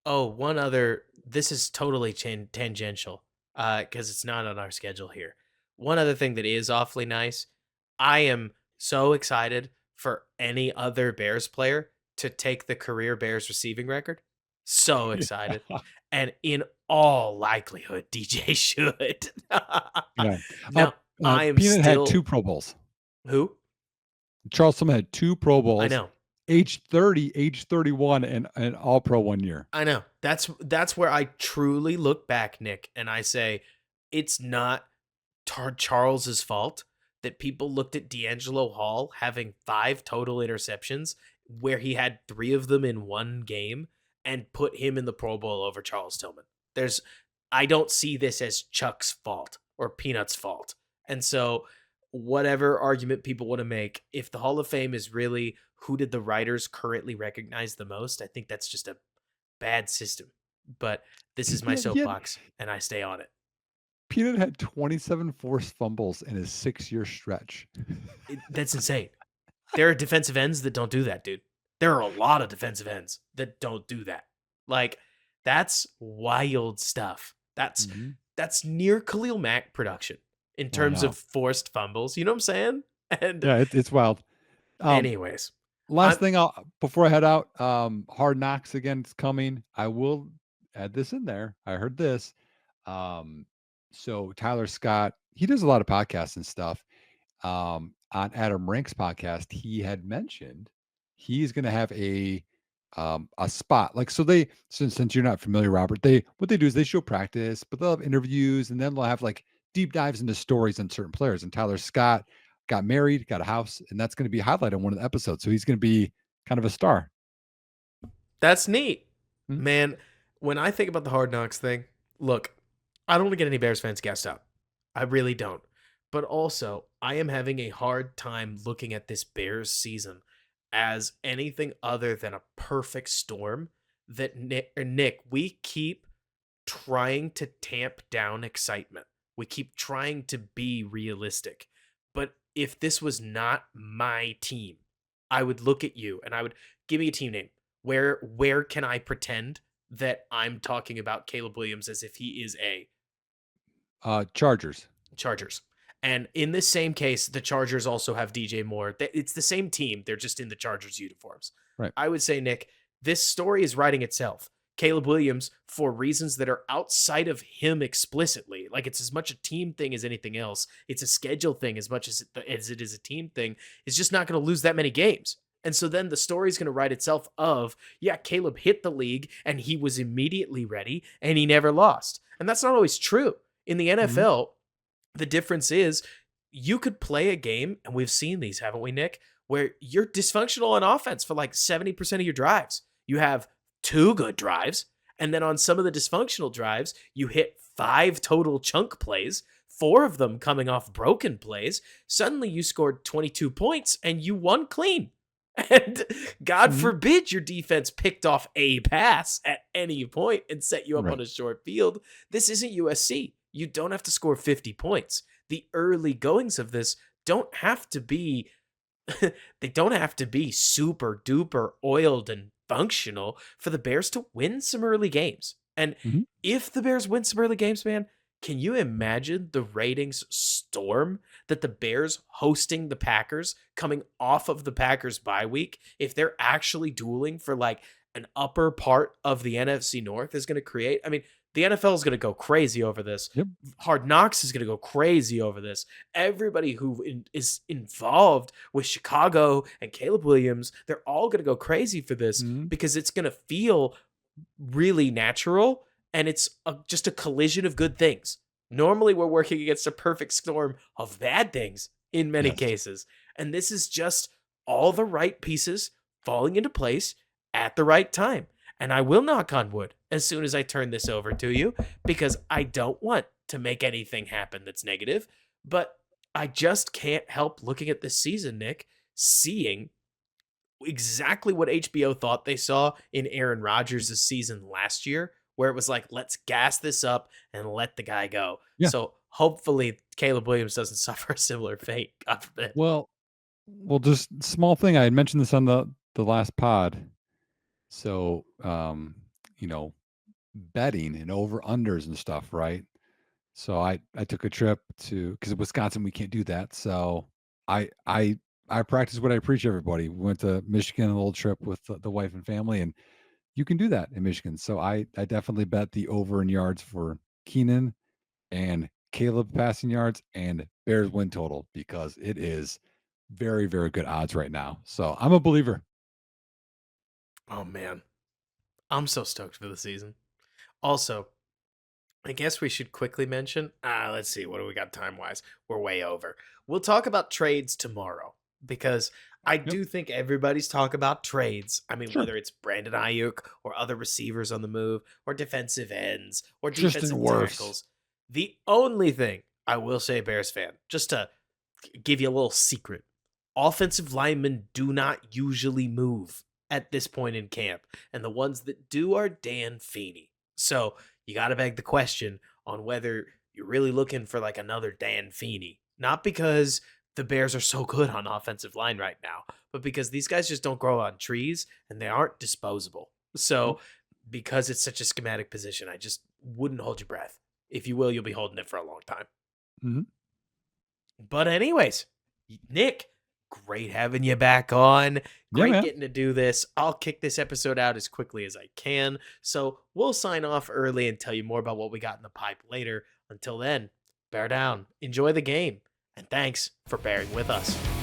A: Oh, one other. This is totally tangential, because it's not on our schedule here. One other thing that is awfully nice. I am so excited for any other Bears player to take the career Bears receiving record. So excited, and in all likelihood, DJ should.
B: Yeah. Uh,
A: Now I am
B: Peanut had 2
A: still
B: Pro Bowls.
A: who
B: Charles Tillman had 2 Pro
A: I
B: Bowls,
A: know.
B: age 30, age 31, and an All-Pro 1 year.
A: I know. That's where I truly look back, Nick, and I say it's not Charles's fault that people looked at D'Angelo Hall having 5 total interceptions, where he had 3 of them in one game, and put him in the Pro Bowl over Charles Tillman. There's, I don't see this as Chuck's fault or Peanut's fault, and so whatever argument people want to make, if the Hall of Fame is really who did the writers currently recognize the most, I think that's just a bad system. But this is my
B: Yeah,
A: soapbox, and I stay on it.
B: Peanut had 27 forced fumbles in his 6-year stretch.
A: That's insane. There are defensive ends that don't do that, dude. There are a lot of defensive ends that don't do that. Like, that's wild stuff. That's
B: Mhm.
A: that's near Khalil Mack production in
B: I
A: terms
B: know.
A: of forced fumbles. You know what I'm saying? And
B: Yeah, it's wild. Um,
A: anyways,
B: Last
A: I'm
B: thing I'll before I head out, Hard Knocks again is coming. I will add this in there. I heard this. Um, so Tyler Scott, he does a lot of podcasts and stuff. On Adam Rank's podcast, he had mentioned he's going to have a spot. Like, so they, since you're not familiar, Robert, they, what they do is they show practice, but they'll have interviews and then they'll have like deep dives into stories on certain players. And Tyler Scott got married, got a house, and that's going to be highlighted in one of the episodes. So he's going to be kind of a star.
A: That's neat.
B: Mhm.
A: Man, when I think about the Hard Knocks thing, look, I don't want to get any Bears fans gassed up. I really don't. But also, I am having a hard time looking at this Bears season as anything other than a perfect storm that Nick, we keep trying to tamp down excitement. We keep trying to be realistic. But if this was not my team, I would look at you and I would give me a team name. Where can I pretend that I'm talking about Caleb Williams as if he is a
B: Chargers.
A: Chargers? And in this same case, the Chargers also have DJ Moore. It's the same team. They're just in the Chargers uniforms.
B: Right.
A: I would say, Nick, this story is writing itself. Caleb Williams for reasons that are outside of him explicitly. Like, it's as much a team thing as anything else. It's a schedule thing as much as it is a team thing. Is just not going to lose that many games. And so then the story's going to write itself of, yeah, Caleb hit the league and he was immediately ready and he never lost. And that's not always true. In the
B: Hmm.
A: NFL, the difference is you could play a game, and we've seen these, haven't we, Nick, where you're dysfunctional on offense for like 70% of your drives. You have 2 good drives, and then on some of the dysfunctional drives, you hit 5 total chunk plays, 4 of them coming off broken plays. Suddenly you scored 22 points and you won clean. And God
B: Hmm.
A: forbid your defense picked off a pass at any point and set you up on
B: Right.
A: a short field. This isn't USC. You don't have to score 50 points. The early goings of this don't have to be they don't have to be super duper oiled and functional for the Bears to win some early games. And
B: Hmm.
A: if the Bears win some early games, man, can you imagine the ratings storm that the Bears hosting the Packers coming off of the Packers bye week, if they're actually dueling for like an upper part of the NFC North, is going to create? I mean, the NFL is going to go crazy over this.
B: Yep.
A: Hard Knocks is going to go crazy over this. Everybody who is involved with Chicago and Caleb Williams, they're all going to go crazy for this
B: Hmm.
A: because it's going to feel really natural, and it's just a collision of good things. Normally, we're working against a perfect storm of bad things in many
B: Yes.
A: cases. And this is just all the right pieces falling into place at the right time. And I will knock on wood as soon as I turn this over to you, because I don't want to make anything happen that's negative. But I just can't help looking at this season, Nick, seeing exactly what HBO thought they saw in Aaron Rodgers' season last year, where it was like, let's gas this up and let the guy go.
B: Yeah.
A: So hopefully Caleb Williams doesn't suffer a similar fate. God forbid.
B: Well, just small thing. I had mentioned this on the last pod. So, you know, betting and over unders and stuff, right? So I took a trip to, because in Wisconsin we can't do that. So I I I practice what I preach. Everybody, we went to Michigan, a little trip with the wife and family, and you can do that in Michigan. So I definitely bet the over in yards for Keenan and Caleb passing yards and Bears win total, because it is very, very good odds right now. So I'm a believer.
A: Oh, man. I'm so stoked for the season. Also, I guess we should quickly mention. Let's see, what do we got time wise? We're way over. We'll talk about trades tomorrow because I
B: Yep.
A: do think everybody's talk about trades. I mean,
B: Sure.
A: whether it's Brandon Ayuk or other receivers on the move or defensive ends or
B: Tristan
A: defensive
B: Wirfs.
A: tackles. The only thing I will say, Bears fan, just to give you a little secret, offensive linemen do not usually move at this point in camp, and the ones that do are Dan Feeney. So you got to beg the question on whether you're really looking for like another Dan Feeney. Not because the Bears are so good on offensive line right now, but because these guys just don't grow on trees and they aren't disposable.
B: Nope.
A: So because it's such a schematic position, I just wouldn't hold your breath. If you will, you'll be holding it for a long time.
B: Mhm.
A: But anyways, Nick, great having you back on.
B: Yeah,
A: Great
B: man.
A: getting to do this. I'll kick this episode out as quickly as I can. So we'll sign off early and tell you more about what we got in the pipe later. Until then, bear down, enjoy the game, and thanks for bearing with us.